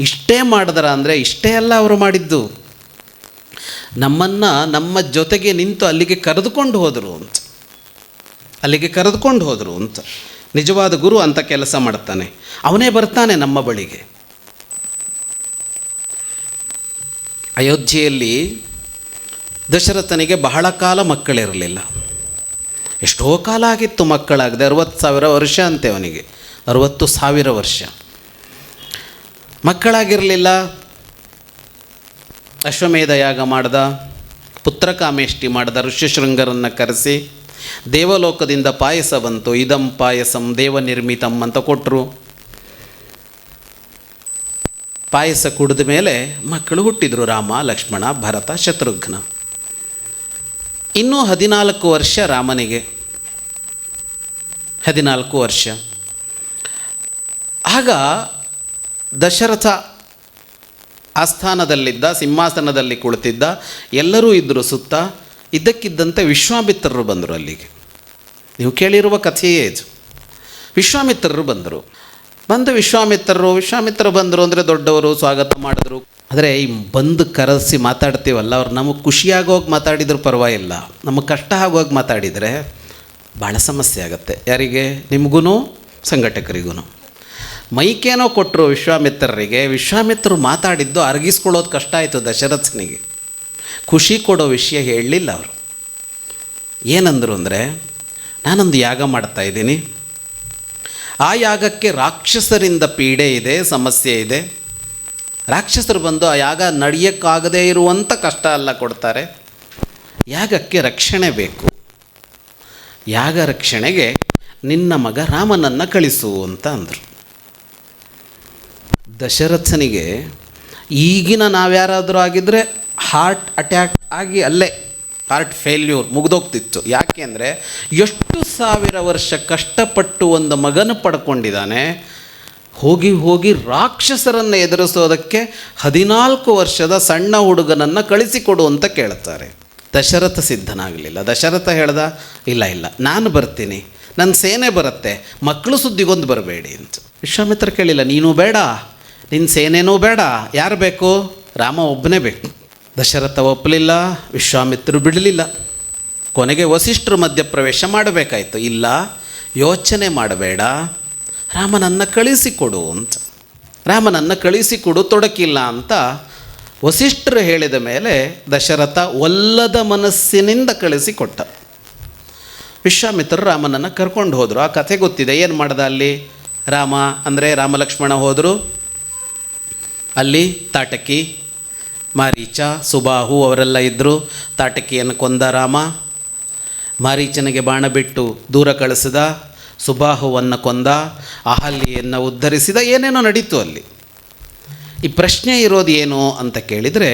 ಇಷ್ಟೇ ಮಾಡಿದರ ಅಂದರೆ ಇಷ್ಟೇ ಅಲ್ಲ ಅವರು ಮಾಡಿದ್ದು, ನಮ್ಮನ್ನು ನಮ್ಮ ಜೊತೆಗೆ ನಿಂತು ಅಲ್ಲಿಗೆ ಕರೆದುಕೊಂಡು ಹೋದರು ಅಂತ. ನಿಜವಾದ ಗುರು ಅಂಥ ಕೆಲಸ ಮಾಡ್ತಾನೆ. ಅವನೇ ಬರ್ತಾನೆ ನಮ್ಮ ಬಳಿಗೆ. ಅಯೋಧ್ಯೆಯಲ್ಲಿ ದಶರಥನಿಗೆ ಬಹಳ ಕಾಲ ಮಕ್ಕಳಿರಲಿಲ್ಲ. ಎಷ್ಟೋ ಕಾಲ ಆಗಿತ್ತು ಮಕ್ಕಳಾಗದೆ. 60,000 ವರ್ಷ ಅಂತೆ ಅವನಿಗೆ, 60,000 ವರ್ಷ ಮಕ್ಕಳಾಗಿರಲಿಲ್ಲ. ಅಶ್ವಮೇಧ ಯಾಗ ಮಾಡ್ದ, ಪುತ್ರಕಾಮೇಷ್ಟಿ ಮಾಡ್ದ, ಋಷ್ಯಶೃಂಗರನ್ನು ಕರೆಸಿ ದೇವಲೋಕದಿಂದ ಪಾಯಸ ಬಂತು. ಇದಂ ಪಾಯಸಂ ದೇವನಿರ್ಮಿತಂ ಅಂತ ಕೊಟ್ಟರು. ಪಾಯಸ ಕುಡಿದ ಮೇಲೆ ಮಕ್ಕಳು ಹುಟ್ಟಿದರು. ರಾಮ, ಲಕ್ಷ್ಮಣ, ಭರತ, ಶತ್ರುಘ್ನ. ಇನ್ನೂ 14 ವರ್ಷ ರಾಮನಿಗೆ. 14 ವರ್ಷ. ಆಗ ದಶರಥ ಆಸ್ಥಾನದಲ್ಲಿದ್ದ, ಸಿಂಹಾಸನದಲ್ಲಿ ಕುಳಿತಿದ್ದ. ಎಲ್ಲರೂ ಇದ್ದರು ಸುತ್ತ. ಇದ್ದಕ್ಕಿದ್ದಂತೆ ವಿಶ್ವಾಮಿತ್ರರು ಬಂದರು ಅಲ್ಲಿಗೆ. ನೀವು ಕೇಳಿರುವ ಕಥೆಯೇ ಇದು. ವಿಶ್ವಾಮಿತ್ರರು ಬಂದರು. ವಿಶ್ವಾಮಿತ್ರರು ಬಂದರು ಅಂದರೆ ದೊಡ್ಡವರು ಸ್ವಾಗತ ಮಾಡಿದ್ರು. ಆದರೆ ಈ ಬಂದು ಕರೆಸಿ ಮಾತಾಡ್ತೀವಲ್ಲ, ಅವ್ರು ನಮಗೆ ಖುಷಿಯಾಗೋಗಿ ಮಾತಾಡಿದ್ರು ಪರವಾಗಿಲ್ಲ. ನಮಗೆ ಕಷ್ಟ ಆಗೋಗಿ ಮಾತಾಡಿದರೆ ಭಾಳ ಸಮಸ್ಯೆ ಆಗುತ್ತೆ. ಯಾರಿಗೆ? ನಿಮಗೂ, ಸಂಘಟಕರಿಗೂ. ಮೈಕೇನೋ ಕೊಟ್ಟರು ವಿಶ್ವಾಮಿತ್ರರಿಗೆ. ವಿಶ್ವಾಮಿತ್ರರು ಮಾತಾಡಿದ್ದು ಅರಗಿಸ್ಕೊಳ್ಳೋದು ಕಷ್ಟ ಆಯಿತು ದಶರಥನಿಗೆ. ಖುಷಿ ಕೊಡೋ ವಿಷಯ ಹೇಳಲಿಲ್ಲ ಅವರು. ಏನಂದರು ಅಂದರೆ, ನಾನೊಂದು ಯಾಗ ಮಾಡ್ತಾಯಿದ್ದೀನಿ. ಆ ಯಾಗಕ್ಕೆ ರಾಕ್ಷಸರಿಂದ ಪೀಡೆ ಇದೆ, ಸಮಸ್ಯೆ ಇದೆ. ರಾಕ್ಷಸರು ಬಂದು ಆ ಯಾಗ ನಡೆಯೋಕ್ಕಾಗದೇ ಇರುವಂಥ ಕಷ್ಟ ಎಲ್ಲ ಕೊಡ್ತಾರೆ. ಯಾಗಕ್ಕೆ ರಕ್ಷಣೆ ಬೇಕು. ಯಾಗ ರಕ್ಷಣೆಗೆ ನಿನ್ನ ಮಗ ರಾಮನನ್ನು ಕಳಿಸು ಅಂತ ಅಂದರು. ದಶರಥನಿಗೆ ಈಗಿನ ನಾವ್ಯಾರಾದರೂ ಆಗಿದ್ದರೆ ಹಾರ್ಟ್ ಅಟ್ಯಾಕ್ ಆಗಿ ಅಲ್ಲೇ ಹಾರ್ಟ್ ಫೇಲ್ಯೂರ್ ಮುಗಿದೋಗ್ತಿತ್ತು. ಯಾಕೆ ಅಂದರೆ ಎಷ್ಟು 1000 ವರ್ಷ ಕಷ್ಟಪಟ್ಟು ಒಂದು ಮಗನ ಪಡ್ಕೊಂಡಿದ್ದಾನೆ. ಹೋಗಿ ರಾಕ್ಷಸರನ್ನು ಎದುರಿಸೋದಕ್ಕೆ 14 ವರ್ಷದ ಸಣ್ಣ ಹುಡುಗನನ್ನು ಕಳಿಸಿಕೊಡು ಅಂತ ಕೇಳ್ತಾರೆ. ದಶರಥ ಸಿದ್ಧನಾಗಲಿಲ್ಲ. ದಶರಥ ಹೇಳ್ದ, ಇಲ್ಲ ನಾನು ಬರ್ತೀನಿ, ನನ್ನ ಸೇನೆ ಬರುತ್ತೆ, ಮಕ್ಕಳು ಸುದ್ದಿಗೊಂದು ಬರಬೇಡಿ ಅಂತ. ವಿಶ್ವಾಮಿತ್ರ ಕೇಳಿಲ್ಲ, ನೀನು ಬೇಡ, ನಿನ್ನ ಸೇನೆನೂ ಬೇಡ, ಯಾರು ಬೇಕು? ರಾಮ ಒಬ್ಬನೇ ಬೇಕು. ದಶರಥ ಒಪ್ಪಲಿಲ್ಲ, ವಿಶ್ವಾಮಿತ್ರರು ಬಿಡಲಿಲ್ಲ. ಕೊನೆಗೆ ವಸಿಷ್ಠರು ಮಧ್ಯಪ್ರವೇಶ ಮಾಡಬೇಕಾಯಿತು. ಇಲ್ಲ, ಯೋಚನೆ ಮಾಡಬೇಡ, ರಾಮನನ್ನು ಕಳಿಸಿಕೊಡು ಅಂತ. ರಾಮನನ್ನು ಕಳಿಸಿಕೊಡು, ತೊಡಕಿಲ್ಲ ಅಂತ ವಸಿಷ್ಠರು ಹೇಳಿದ ಮೇಲೆ ದಶರಥ ಒಲ್ಲದ ಮನಸ್ಸಿನಿಂದ ಕಳಿಸಿಕೊಟ್ಟ. ವಿಶ್ವಾಮಿತ್ರರು ರಾಮನನ್ನು ಕರ್ಕೊಂಡು ಹೋದರು. ಆ ಕಥೆ ಗೊತ್ತಿದೆ. ಏನು ಮಾಡ್ದ ಅಲ್ಲಿ? ರಾಮ ಅಂದರೆ ರಾಮಲಕ್ಷ್ಮಣ ಹೋದರು. ಅಲ್ಲಿ ತಾಟಕಿ, ಮಾರೀಚ, ಸುಬಾಹು ಅವರೆಲ್ಲ ಇದ್ದರು. ತಾಟಕಿಯನ್ನು ಕೊಂದ ರಾಮ. ಮಾರೀಚನಿಗೆ ಬಾಣ ಬಿಟ್ಟು ದೂರ ಕಳಿಸಿದ. ಸುಬಾಹುವನ್ನು ಕೊಂದ. ಅಹಲ್ಯೆಯನ್ನು ಉದ್ಧರಿಸಿದ. ಏನೇನೋ ನಡೀತು ಅಲ್ಲಿ. ಈ ಪ್ರಶ್ನೆ ಇರೋದು ಏನು ಅಂತ ಕೇಳಿದರೆ,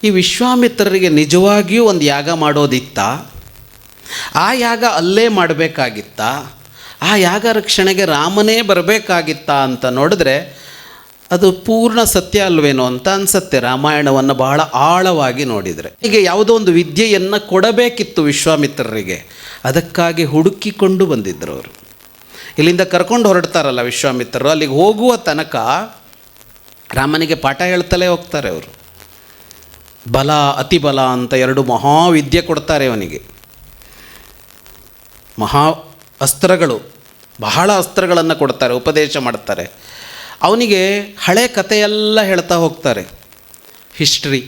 ಈ ವಿಶ್ವಾಮಿತ್ರರಿಗೆ ನಿಜವಾಗಿಯೂ ಒಂದು ಯಾಗ ಮಾಡೋದಿತ್ತ? ಆ ಯಾಗ ಅಲ್ಲೇ ಮಾಡಬೇಕಾಗಿತ್ತ? ಆ ಯಾಗ ರಕ್ಷಣೆಗೆ ರಾಮನೇ ಬರಬೇಕಾಗಿತ್ತ ಅಂತ ನೋಡಿದ್ರೆ ಅದು ಪೂರ್ಣ ಸತ್ಯ ಅಲ್ವೇನೋ ಅಂತ ಅನಿಸುತ್ತೆ. ರಾಮಾಯಣವನ್ನು ಬಹಳ ಆಳವಾಗಿ ನೋಡಿದರೆ ಹೀಗೆ ಯಾವುದೋ ಒಂದು ವಿದ್ಯೆಯನ್ನು ಕೊಡಬೇಕಿತ್ತು ವಿಶ್ವಾಮಿತ್ರರಿಗೆ. ಅದಕ್ಕಾಗಿ ಹುಡುಕಿಕೊಂಡು ಬಂದಿದ್ದರು ಅವರು. ಇಲ್ಲಿಂದ ಕರ್ಕೊಂಡು ಹೊರಡ್ತಾರಲ್ಲ ವಿಶ್ವಾಮಿತ್ರರು, ಅಲ್ಲಿಗೆ ಹೋಗುವ ತನಕ ರಾಮನಿಗೆ ಪಾಠ ಹೇಳ್ತಲೇ ಹೋಗ್ತಾರೆ ಅವರು. ಬಲ, ಅತಿಬಲ ಅಂತ 2 ಮಹಾವಿದ್ಯೆ ಕೊಡ್ತಾರೆ ಅವನಿಗೆ. ಮಹಾ ಅಸ್ತ್ರಗಳು, ಬಹಳ ಅಸ್ತ್ರಗಳನ್ನು ಕೊಡ್ತಾರೆ, ಉಪದೇಶ ಮಾಡ್ತಾರೆ. ಅವನಿಗೆ ಹಳೆ ಕಥೆಯೆಲ್ಲ ಹೇಳ್ತಾ ಹೋಗ್ತಾರೆ, ಹಿಸ್ಟ್ರಿ.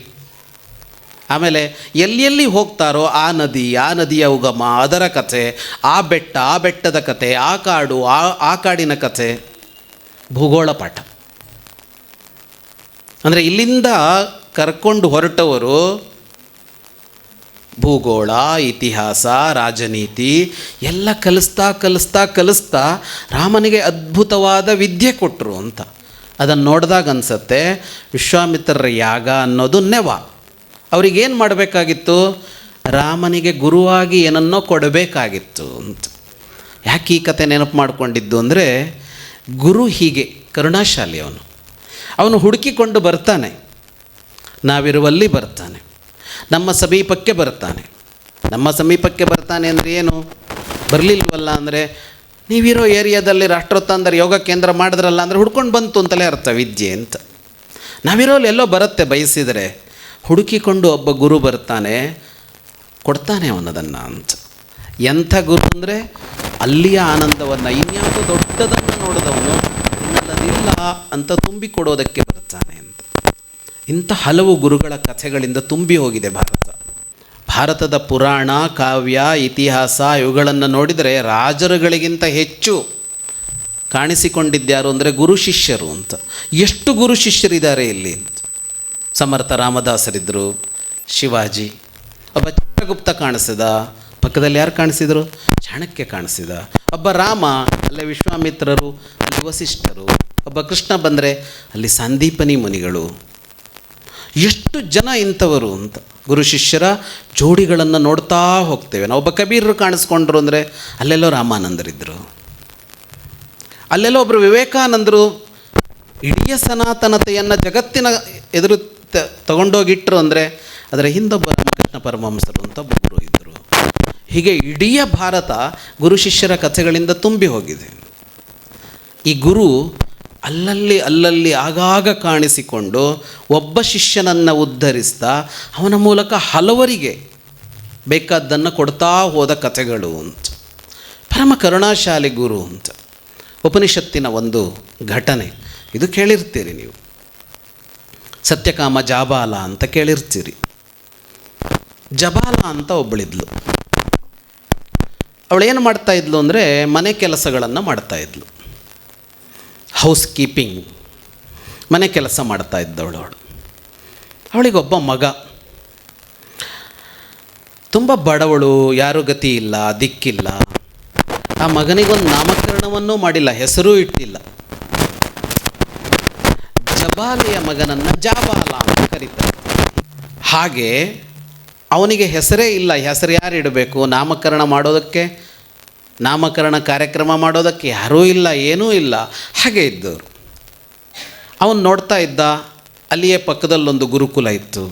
ಆಮೇಲೆ ಎಲ್ಲಿ ಹೋಗ್ತಾರೋ ಆ ನದಿಯ ಉಗಮ, ಅದರ ಕಥೆ, ಆ ಬೆಟ್ಟದ ಕಥೆ, ಆ ಕಾಡು, ಆ ಕಾಡಿನ ಕಥೆ, ಭೂಗೋಳ ಪಾಠ. ಅಂದರೆ ಇಲ್ಲಿಂದ ಕರ್ಕೊಂಡು ಹೊರಟವರು ಭೂಗೋಳ, ಇತಿಹಾಸ, ರಾಜನೀತಿ ಎಲ್ಲ ಕಲಿಸ್ತಾ ರಾಮನಿಗೆ ಅದ್ಭುತವಾದ ವಿದ್ಯೆ ಕೊಟ್ಟರು ಅಂತ. ಅದನ್ನು ನೋಡಿದಾಗ ಅನಿಸುತ್ತೆ ವಿಶ್ವಾಮಿತ್ರರ ಯಾಗ ಅನ್ನೋದು ನೆವ. ಅವರಿಗೇನು ಮಾಡಬೇಕಾಗಿತ್ತು? ರಾಮನಿಗೆ ಗುರುವಾಗಿ ಏನನ್ನೋ ಕೊಡಬೇಕಾಗಿತ್ತು ಅಂತ. ಯಾಕೆ ಈ ಕತೆ ನೆನಪು ಮಾಡಿಕೊಂಡಿದ್ದು ಅಂದರೆ, ಗುರು ಹೀಗೆ ಕರುಣಾಶಾಲಿ. ಅವನು ಹುಡುಕಿಕೊಂಡು ಬರ್ತಾನೆ, ನಾವಿರುವಲ್ಲಿ ಬರ್ತಾನೆ, ನಮ್ಮ ಸಮೀಪಕ್ಕೆ ಬರ್ತಾನೆ. ನಮ್ಮ ಸಮೀಪಕ್ಕೆ ಬರ್ತಾನೆ ಅಂದರೆ ಏನು? ಬರಲಿಲ್ವಲ್ಲ ಅಂದರೆ, ನೀವಿರೋ ಏರಿಯಾದಲ್ಲಿ ರಾಷ್ಟ್ರೋತ್ತಂದರ ಯೋಗ ಕೇಂದ್ರ ಮಾಡಿದ್ರಲ್ಲ ಅಂದರೆ ಹುಡ್ಕೊಂಡು ಬಂತು ಅಂತಲೇ ಅರ್ಥ ವಿದ್ಯೆ ಅಂತ. ನಾವಿರೋಲ್ಲಿ ಎಲ್ಲೋ ಬರುತ್ತೆ ಬಯಸಿದರೆ. ಹುಡುಕಿಕೊಂಡು ಒಬ್ಬ ಗುರು ಬರ್ತಾನೆ, ಕೊಡ್ತಾನೆ ಅವನದನ್ನು ಅಂತ. ಎಂಥ ಗುರು ಅಂದರೆ ಅಲ್ಲಿಯ ಆನಂದವನ್ನು ಇನ್ಯಾವುದೋ ದೊಡ್ಡದನ್ನು ನೋಡಿದವನು ಇನ್ನಲ್ಲದಿಲ್ಲ ಅಂತ ತುಂಬಿಕೊಡೋದಕ್ಕೆ ಬರ್ತಾನೆ ಅಂತ. ಇಂಥ ಹಲವು ಗುರುಗಳ ಕಥೆಗಳಿಂದ ತುಂಬಿ ಹೋಗಿದೆ ಭಾರತದ ಪುರಾಣ, ಕಾವ್ಯ, ಇತಿಹಾಸ ಇವುಗಳನ್ನು ನೋಡಿದರೆ ರಾಜರುಗಳಿಗಿಂತ ಹೆಚ್ಚು ಕಾಣಿಸಿಕೊಂಡಿದ್ಯಾರು ಅಂದರೆ ಗುರು ಶಿಷ್ಯರು ಅಂತ. ಎಷ್ಟು ಗುರು ಶಿಷ್ಯರಿದ್ದಾರೆ ಇಲ್ಲಿ. ಸಮರ್ಥ ರಾಮದಾಸರಿದ್ದರು, ಶಿವಾಜಿ, ಒಬ್ಬ ಚಿತ್ರಗುಪ್ತ ಕಾಣಿಸಿದ, ಪಕ್ಕದಲ್ಲಿ ಯಾರು ಕಾಣಿಸಿದರು? ಚಾಣಕ್ಯ ಕಾಣಿಸಿದ. ಒಬ್ಬ ರಾಮ, ಅಲ್ಲೇ ವಿಶ್ವಾಮಿತ್ರರು, ಅಲ್ಲಿ ವಸಿಷ್ಠರು. ಒಬ್ಬ ಕೃಷ್ಣ ಬಂದರೆ ಅಲ್ಲಿ ಸಂದೀಪನಿ ಮುನಿಗಳು. ಎಷ್ಟು ಜನ ಇಂಥವರು ಅಂತ ಗುರು ಶಿಷ್ಯರ ಜೋಡಿಗಳನ್ನು ನೋಡ್ತಾ ಹೋಗ್ತೇವೆ ನಾವು. ಒಬ್ಬ ಕಬೀರರು ಕಾಣಿಸ್ಕೊಂಡ್ರು ಅಂದರೆ ಅಲ್ಲೆಲ್ಲೋ ರಾಮಾನಂದರಿದ್ದರು, ಅಲ್ಲೆಲ್ಲೋ ಒಬ್ಬರು ವಿವೇಕಾನಂದರು. ಇಡೀ ಸನಾತನತೆಯನ್ನು ಜಗತ್ತಿನ ಎದುರು ತಗೊಂಡೋಗಿಟ್ರು ಅಂದರೆ ಅದರ ಹಿಂದೊಬ್ಬ ರಾಮಕೃಷ್ಣ ಪರಮಹಂಸರು ಅಂತ ಒಬ್ಬರು ಇದ್ದರು. ಹೀಗೆ ಇಡೀ ಭಾರತ ಗುರು ಶಿಷ್ಯರ ಕಥೆಗಳಿಂದ ತುಂಬಿ ಹೋಗಿದೆ. ಈ ಗುರು ಅಲ್ಲಲ್ಲಿ ಆಗಾಗ ಕಾಣಿಸಿಕೊಂಡು ಒಬ್ಬ ಶಿಷ್ಯನನ್ನು ಉದ್ಧರಿಸ್ತಾ ಅವನ ಮೂಲಕ ಹಲವರಿಗೆ ಬೇಕಾದ್ದನ್ನು ಕೊಡ್ತಾ ಹೋದ ಕಥೆಗಳು ಅಂತ. ಪರಮ ಕರುಣಾಶಾಲಿ ಗುರು ಅಂತ. ಉಪನಿಷತ್ತಿನ ಒಂದು ಘಟನೆ ಇದು ಕೇಳಿರ್ತೀರಿ ನೀವು. ಸತ್ಯಕಾಮ ಜಾಬಾಲ ಅಂತ ಕೇಳಿರ್ತೀರಿ. ಜಬಾಲ ಅಂತ ಒಬ್ಬಳಿದ್ಲು. ಅವಳೇನು ಮಾಡ್ತಾಯಿದ್ಲು ಅಂದರೆ ಮನೆ ಕೆಲಸಗಳನ್ನು ಮಾಡ್ತಾಯಿದ್ಲು. ಹೌಸ್ ಕೀಪಿಂಗ್, ಮನೆ ಕೆಲಸ ಮಾಡ್ತಾಯಿದ್ದವಳು. ಅವಳಿಗೊಬ್ಬ ಮಗ, ತುಂಬ ಬಡವಳು, ಯಾರೂ ಗತಿ ಇಲ್ಲ, ದಿಕ್ಕಿಲ್ಲ. ಆ ಮಗನಿಗೊಂದು ನಾಮಕರಣವನ್ನೂ ಮಾಡಿಲ್ಲ, ಹೆಸರೂ ಇಟ್ಟಿಲ್ಲ. ಜಬಾಲಿಯ ಮಗನನ್ನು ಜಾಬಾಲ ಅಂತ ಕರೀತಾರೆ. ಹಾಗೆ ಅವನಿಗೆ ಹೆಸರೇ ಇಲ್ಲ. ಹೆಸರು ಯಾರು ಇಡಬೇಕು? ನಾಮಕರಣ ಮಾಡೋದಕ್ಕೆ, ನಾಮಕರಣ ಕಾರ್ಯಕ್ರಮ ಮಾಡೋದಕ್ಕೆ ಯಾರೂ ಇಲ್ಲ, ಏನೂ ಇಲ್ಲ. ಹಾಗೆ ಇದ್ದವರು. ಅವನು ನೋಡ್ತಾ ಇದ್ದ, ಅಲ್ಲಿಯೇ ಪಕ್ಕದಲ್ಲೊಂದು ಗುರುಕುಲ ಇತ್ತು.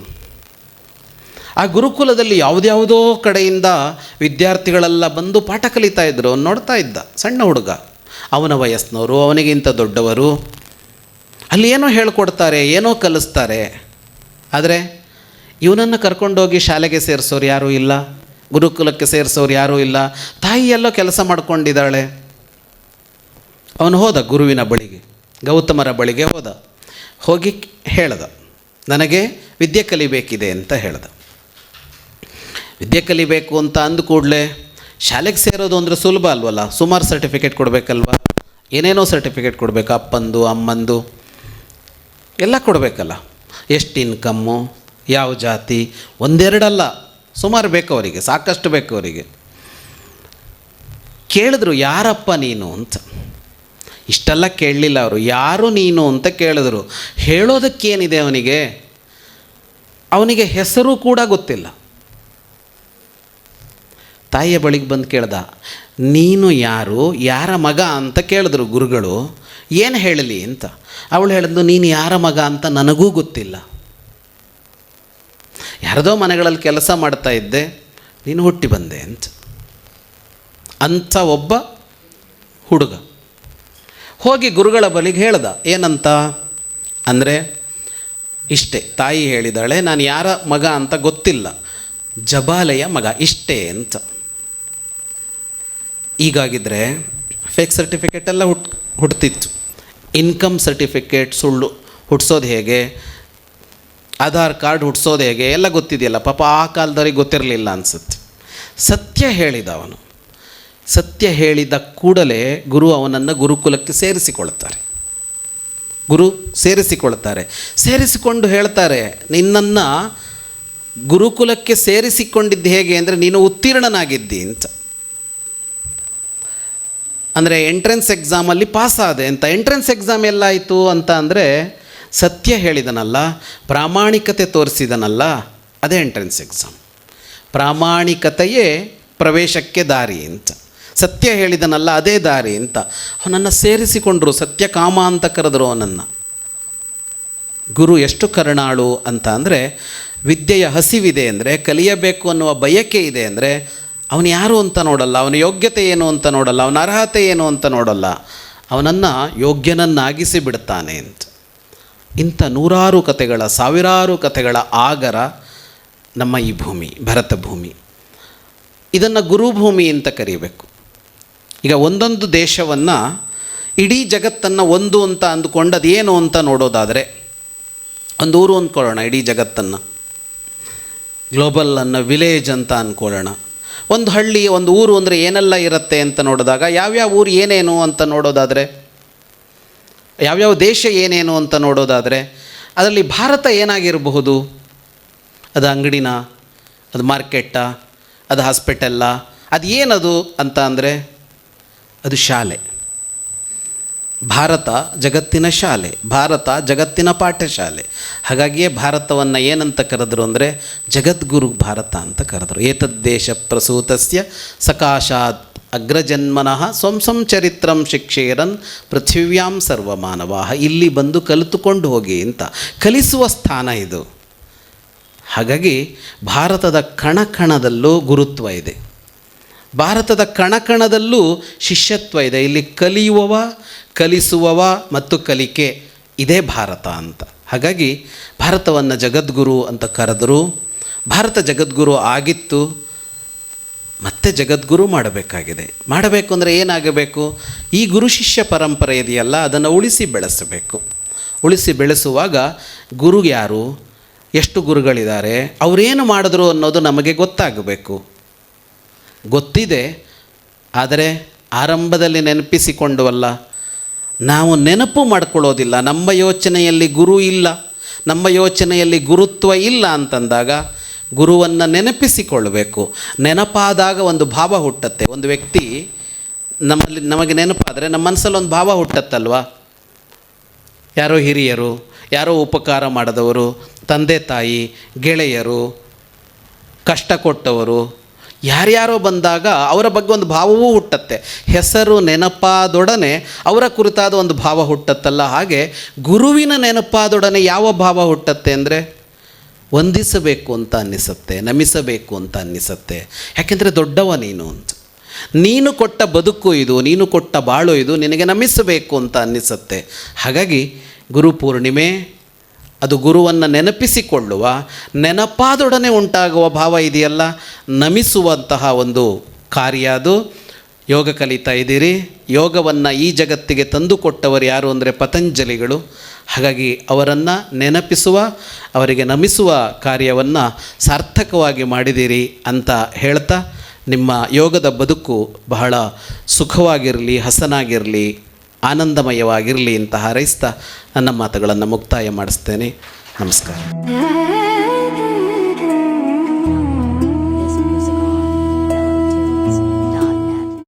ಆ ಗುರುಕುಲದಲ್ಲಿ ಯಾವುದ್ಯಾವುದೋ ಕಡೆಯಿಂದ ವಿದ್ಯಾರ್ಥಿಗಳೆಲ್ಲ ಬಂದು ಪಾಠ ಕಲಿತಾ ಇದ್ದರು. ಅವನು ನೋಡ್ತಾ ಇದ್ದ, ಸಣ್ಣ ಹುಡುಗ, ಅವನ ವಯಸ್ಸಿನವರು, ಅವನಿಗಿಂತ ದೊಡ್ಡವರು. ಅಲ್ಲಿ ಏನೋ ಹೇಳ್ಕೊಡ್ತಾರೆ, ಏನೋ ಕಲಿಸ್ತಾರೆ. ಆದರೆ ಇವನನ್ನು ಕರ್ಕೊಂಡೋಗಿ ಶಾಲೆಗೆ ಸೇರಿಸೋರು ಯಾರೂ ಇಲ್ಲ, ಗುರುಕುಲಕ್ಕೆ ಸೇರಿಸೋರು ಯಾರೂ ಇಲ್ಲ. ತಾಯಿ ಎಲ್ಲೋ ಕೆಲಸ ಮಾಡ್ಕೊಂಡಿದ್ದಾಳೆ. ಅವನು ಹೋದ ಗುರುವಿನ ಬಳಿಗೆ, ಗೌತಮರ ಬಳಿಗೆ ಹೋಗಿ ಹೇಳ್ದ, ನನಗೆ ವಿದ್ಯೆ ಕಲಿಬೇಕಿದೆ ಅಂತ ಹೇಳ್ದ. ವಿದ್ಯೆ ಕಲಿಬೇಕು ಅಂತ ಅಂದ ಕೂಡಲೇ ಶಾಲೆಗೆ ಸೇರೋದು ಅಂದರೆ ಸುಲಭ ಅಲ್ವಲ್ಲ. ಸುಮಾರು ಸರ್ಟಿಫಿಕೇಟ್ ಕೊಡಬೇಕಲ್ವ, ಏನೇನೋ ಸರ್ಟಿಫಿಕೇಟ್ ಕೊಡಬೇಕು. ಅಪ್ಪಂದು, ಅಮ್ಮಂದು ಎಲ್ಲ ಕೊಡಬೇಕಲ್ಲ. ಎಷ್ಟು ಇನ್ಕಮ್ಮು, ಯಾವ ಜಾತಿ, ಒಂದೆರಡಲ್ಲ, ಸುಮಾರು ಬೇಕು ಅವರಿಗೆ, ಸಾಕಷ್ಟು ಬೇಕು ಅವರಿಗೆ. ಕೇಳಿದ್ರು, ಯಾರಪ್ಪ ನೀನು ಅಂತ. ಇಷ್ಟೆಲ್ಲ ಕೇಳಲಿಲ್ಲ ಅವರು, ಯಾರು ನೀನು ಅಂತ ಕೇಳಿದ್ರು. ಹೇಳೋದಕ್ಕೇನಿದೆ ಅವನಿಗೆ? ಅವನಿಗೆ ಹೆಸರು ಕೂಡ ಗೊತ್ತಿಲ್ಲ. ತಾಯಿಯ ಬಳಿಗೆ ಬಂದು ಕೇಳ್ದ, ನೀನು ಯಾರು, ಯಾರ ಮಗ ಅಂತ ಕೇಳಿದ್ರು ಗುರುಗಳು. ಏನು ಹೇಳಲಿ ಅಂತ. ಅವಳು ಹೇಳಿದ್ಲು, ನೀನು ಯಾರ ಮಗ ಅಂತ ನನಗೂ ಗೊತ್ತಿಲ್ಲ. ಯಾರದೋ ಮನೆಗಳಲ್ಲಿ ಕೆಲಸ ಮಾಡ್ತಾ ಇದ್ದೆ, ನೀನು ಹುಟ್ಟಿ ಬಂದೆ ಅಂತ ಒಬ್ಬ ಹುಡುಗ ಹೋಗಿ ಗುರುಗಳ ಬಳಿಗೆ ಹೇಳ್ದ. ಏನಂತ ಅಂದರೆ ಇಷ್ಟೇ, ತಾಯಿ ಹೇಳಿದಾಳೆ, ನಾನು ಯಾರ ಮಗ ಅಂತ ಗೊತ್ತಿಲ್ಲ, ಜಬಾಲೆಯ ಮಗ ಇಷ್ಟೇ ಅಂತ. ಈಗಾಗಿದ್ದರೆ ಫೇಕ್ ಸರ್ಟಿಫಿಕೇಟ್ ಎಲ್ಲ ಹುಡ್ತಿತ್ತು. ಇನ್ಕಮ್ ಸರ್ಟಿಫಿಕೇಟ್ ಸುಳ್ಳು ಹುಟ್ಟಿಸೋದು ಹೇಗೆ, ಆಧಾರ್ ಕಾರ್ಡ್ ಹುಟ್ಟಿಸೋದು ಹೇಗೆ ಎಲ್ಲ ಗೊತ್ತಿದೆಯಲ್ಲ. ಪಾಪ ಆ ಕಾಲದವ್ರಿಗೆ ಗೊತ್ತಿರಲಿಲ್ಲ ಅನಿಸುತ್ತೆ. ಸತ್ಯ ಹೇಳಿದ ಅವನು. ಸತ್ಯ ಹೇಳಿದ ಕೂಡಲೇ ಗುರು ಅವನನ್ನು ಗುರುಕುಲಕ್ಕೆ ಸೇರಿಸಿಕೊಳ್ತಾರೆ. ಸೇರಿಸಿಕೊಂಡು ಹೇಳ್ತಾರೆ, ನಿನ್ನನ್ನು ಗುರುಕುಲಕ್ಕೆ ಸೇರಿಸಿಕೊಂಡಿದ್ದು ಹೇಗೆ ಅಂದರೆ ನೀನು ಉತ್ತೀರ್ಣನಾಗಿದ್ದಿ ಅಂತ. ಅಂದರೆ ಎಂಟ್ರೆನ್ಸ್ ಎಕ್ಸಾಮಲ್ಲಿ ಪಾಸ್ ಆದೆ ಅಂತ. ಎಂಟ್ರೆನ್ಸ್ ಎಕ್ಸಾಮ್ ಎಲ್ಲಾಯಿತು ಅಂತ ಅಂದರೆ ಸತ್ಯ ಹೇಳಿದನಲ್ಲ, ಪ್ರಾಮಾಣಿಕತೆ ತೋರಿಸಿದನಲ್ಲ, ಅದೇ ಎಂಟ್ರೆನ್ಸ್ ಎಕ್ಸಾಮ್. ಪ್ರಾಮಾಣಿಕತೆಯೇ ಪ್ರವೇಶಕ್ಕೆ ದಾರಿ ಅಂತ. ಸತ್ಯ ಹೇಳಿದನಲ್ಲ, ಅದೇ ದಾರಿ ಅಂತ. ಅವನನ್ನು ಸೇರಿಸಿಕೊಂಡರು, ಸತ್ಯಕಾಮ ಅಂತ ಕರೆದರು ಅವನನ್ನು. ಗುರು ಎಷ್ಟು ಕರುಣಾಳು ಅಂತ ಅಂದರೆ, ವಿದ್ಯೆಯ ಹಸಿವಿದೆ ಅಂದರೆ, ಕಲಿಯಬೇಕು ಅನ್ನುವ ಬಯಕೆ ಇದೆ ಅಂದರೆ ಅವನು ಯಾರು ಅಂತ ನೋಡಲ್ಲ, ಅವನ ಯೋಗ್ಯತೆ ಏನು ಅಂತ ನೋಡಲ್ಲ, ಅವನ ಅರ್ಹತೆ ಏನು ಅಂತ ನೋಡಲ್ಲ, ಅವನನ್ನು ಯೋಗ್ಯನನ್ನಾಗಿಸಿ ಬಿಡ್ತಾನೆ ಅಂತ. ಇಂಥ ನೂರಾರು ಕಥೆಗಳ, ಸಾವಿರಾರು ಕಥೆಗಳ ಆಗರ ನಮ್ಮ ಈ ಭೂಮಿ, ಭರತ ಭೂಮಿ. ಇದನ್ನು ಗುರುಭೂಮಿ ಅಂತ ಕರೀಬೇಕು. ಈಗ ಒಂದೊಂದು ದೇಶವನ್ನು, ಇಡೀ ಜಗತ್ತನ್ನು ಒಂದು ಅಂತ ಅಂದುಕೊಂಡು ಅದೇನು ಅಂತ ನೋಡೋದಾದರೆ, ಒಂದು ಊರು ಅಂದ್ಕೊಳ್ಳೋಣ, ಇಡೀ ಜಗತ್ತನ್ನು ಗ್ಲೋಬಲ್ ಅನ್ನೋ ವಿಲೇಜ್ ಅಂತ ಅಂದ್ಕೊಳ್ಳೋಣ. ಒಂದು ಹಳ್ಳಿ, ಒಂದು ಊರು ಅಂದರೆ ಏನೆಲ್ಲ ಇರುತ್ತೆ ಅಂತ ನೋಡಿದಾಗ, ಯಾವ್ಯಾವ ಊರು ಏನೇನು ಅಂತ ನೋಡೋದಾದರೆ, ಯಾವ್ಯಾವ ದೇಶ ಏನೇನು ಅಂತ ನೋಡೋದಾದರೆ, ಅದರಲ್ಲಿ ಭಾರತ ಏನಾಗಿರಬಹುದು? ಅದು ಅಂಗಡಿನ, ಅದು ಮಾರ್ಕೆಟಾ, ಅದು ಹಾಸ್ಪಿಟಲ್ಲ, ಅದು ಏನದು ಅಂತ ಅಂದರೆ ಅದು ಶಾಲೆ. ಭಾರತ ಜಗತ್ತಿನ ಶಾಲೆ, ಭಾರತ ಜಗತ್ತಿನ ಪಾಠಶಾಲೆ. ಹಾಗಾಗಿಯೇ ಭಾರತವನ್ನು ಏನಂತ ಕರೆದರು ಅಂದರೆ ಜಗದ್ಗುರು ಭಾರತ ಅಂತ ಕರೆದರು. ಏತದ್ದೇಶ ಪ್ರಸೂತಸ್ಯ ಸಕಾಶಾತ್ ಅಗ್ರಜನ್ಮನಃ ಸ್ವಂ ಚರಿತ್ರಂ ಶಿಕ್ಷೇರನ್ ಪೃಥಿವ್ಯಾಂ ಸರ್ವಮಾನವಾಹ. ಇಲ್ಲಿ ಬಂದು ಕಲಿತುಕೊಂಡು ಹೋಗಿ ಅಂತ ಕಲಿಸುವ ಸ್ಥಾನ ಇದು. ಹಾಗಾಗಿ ಭಾರತದ ಕಣಕಣದಲ್ಲೂ ಗುರುತ್ವ ಇದೆ, ಭಾರತದ ಕಣಕಣದಲ್ಲೂ ಶಿಷ್ಯತ್ವ ಇದೆ. ಇಲ್ಲಿ ಕಲಿಯುವವ, ಕಲಿಸುವವ ಮತ್ತು ಕಲಿಕೆ, ಇದೇ ಭಾರತ ಅಂತ. ಹಾಗಾಗಿ ಭಾರತವನ್ನು ಜಗದ್ಗುರು ಅಂತ ಕರೆದರು. ಭಾರತ ಜಗದ್ಗುರು ಆಗಿತ್ತು, ಮತ್ತೆ ಜಗದ್ಗುರು ಮಾಡಬೇಕಾಗಿದೆ. ಮಾಡಬೇಕು ಅಂದರೆ ಏನಾಗಬೇಕು? ಈ ಗುರು ಶಿಷ್ಯ ಪರಂಪರೆ ಇದೆಯಲ್ಲ, ಅದನ್ನು ಉಳಿಸಿ ಬೆಳೆಸಬೇಕು. ಉಳಿಸಿ ಬೆಳೆಸುವಾಗ ಗುರು ಯಾರು, ಎಷ್ಟು ಗುರುಗಳಿದ್ದಾರೆ, ಅವರೇನು ಮಾಡಿದ್ರು ಅನ್ನೋದು ನಮಗೆ ಗೊತ್ತಾಗಬೇಕು. ಗೊತ್ತಿದೆ, ಆದರೆ ಆರಂಭದಲ್ಲಿ ನೆನಪಿಸಿಕೊಂಡವಲ್ಲ, ನಾವು ನೆನಪು ಮಾಡಿಕೊಳ್ಳೋದಿಲ್ಲ. ನಮ್ಮ ಯೋಚನೆಯಲ್ಲಿ ಗುರು ಇಲ್ಲ, ನಮ್ಮ ಯೋಚನೆಯಲ್ಲಿ ಗುರುತ್ವ ಇಲ್ಲ ಅಂತಂದಾಗ ಗುರುವನ್ನು ನೆನಪಿಸಿಕೊಳ್ಳಬೇಕು. ನೆನಪಾದಾಗ ಒಂದು ಭಾವ ಹುಟ್ಟತ್ತೆ. ಒಂದು ವ್ಯಕ್ತಿ ನಮಗೆ ನೆನಪಾದರೆ ನಮ್ಮ ಮನಸ್ಸಲ್ಲಿ ಒಂದು ಭಾವ ಹುಟ್ಟತ್ತಲ್ವ. ಯಾರೋ ಹಿರಿಯರು, ಯಾರೋ ಉಪಕಾರ ಮಾಡಿದವರು, ತಂದೆ ತಾಯಿ, ಗೆಳೆಯರು, ಕಷ್ಟ ಕೊಟ್ಟವರು, ಯಾರ್ಯಾರೋ ಬಂದಾಗ ಅವರ ಬಗ್ಗೆ ಒಂದು ಭಾವವೂ ಹುಟ್ಟತ್ತೆ. ಹೆಸರು ನೆನಪಾದೊಡನೆ ಅವರ ಕುರಿತಾದ ಒಂದು ಭಾವ ಹುಟ್ಟತ್ತಲ್ಲ, ಹಾಗೆ ಗುರುವಿನ ನೆನಪಾದೊಡನೆ ಯಾವ ಭಾವ ಹುಟ್ಟತ್ತೆ ಅಂದರೆ ವಂದಿಸಬೇಕು ಅಂತ ಅನ್ನಿಸುತ್ತೆ, ನಮಿಸಬೇಕು ಅಂತ ಅನ್ನಿಸುತ್ತೆ. ಯಾಕೆಂದರೆ ದೊಡ್ಡವ ನೀನು ಅಂತ, ನೀನು ಕೊಟ್ಟ ಬದುಕು ಇದು, ನೀನು ಕೊಟ್ಟ ಬಾಳು ಇದು, ನಿನಗೆ ನಮಿಸಬೇಕು ಅಂತ ಅನ್ನಿಸುತ್ತೆ. ಹಾಗಾಗಿ ಗುರುಪೂರ್ಣಿಮೆ ಅದು ಗುರುವನ್ನು ನೆನಪಿಸಿಕೊಳ್ಳುವ, ನೆನಪಾದೊಡನೆ ಉಂಟಾಗುವ ಭಾವ ಇದೆಯಲ್ಲ, ನಮಿಸುವಂತಹ ಒಂದು ಕಾರ್ಯ ಅದು. ಯೋಗ ಕಲಿತಾ ಇದ್ದೀರಿ. ಯೋಗವನ್ನು ಈ ಜಗತ್ತಿಗೆ ತಂದುಕೊಟ್ಟವರು ಯಾರು ಅಂದರೆ ಪತಂಜಲಿಗಳು. ಹಾಗಾಗಿ ಅವರನ್ನು ನೆನಪಿಸುವ, ಅವರಿಗೆ ನಮಿಸುವ ಕಾರ್ಯವನ್ನು ಸಾರ್ಥಕವಾಗಿ ಮಾಡಿದ್ದೀರಿ ಅಂತ ಹೇಳ್ತಾ, ನಿಮ್ಮ ಯೋಗದ ಬದುಕು ಬಹಳ ಸುಖವಾಗಿರಲಿ, ಹಸನಾಗಿರಲಿ, ಆನಂದಮಯವಾಗಿರಲಿ ಅಂತ ಹಾರೈಸ್ತಾ ನನ್ನ ಮಾತುಗಳನ್ನು ಮುಕ್ತಾಯ ಮಾಡಿಸ್ತೇನೆ. ನಮಸ್ಕಾರ.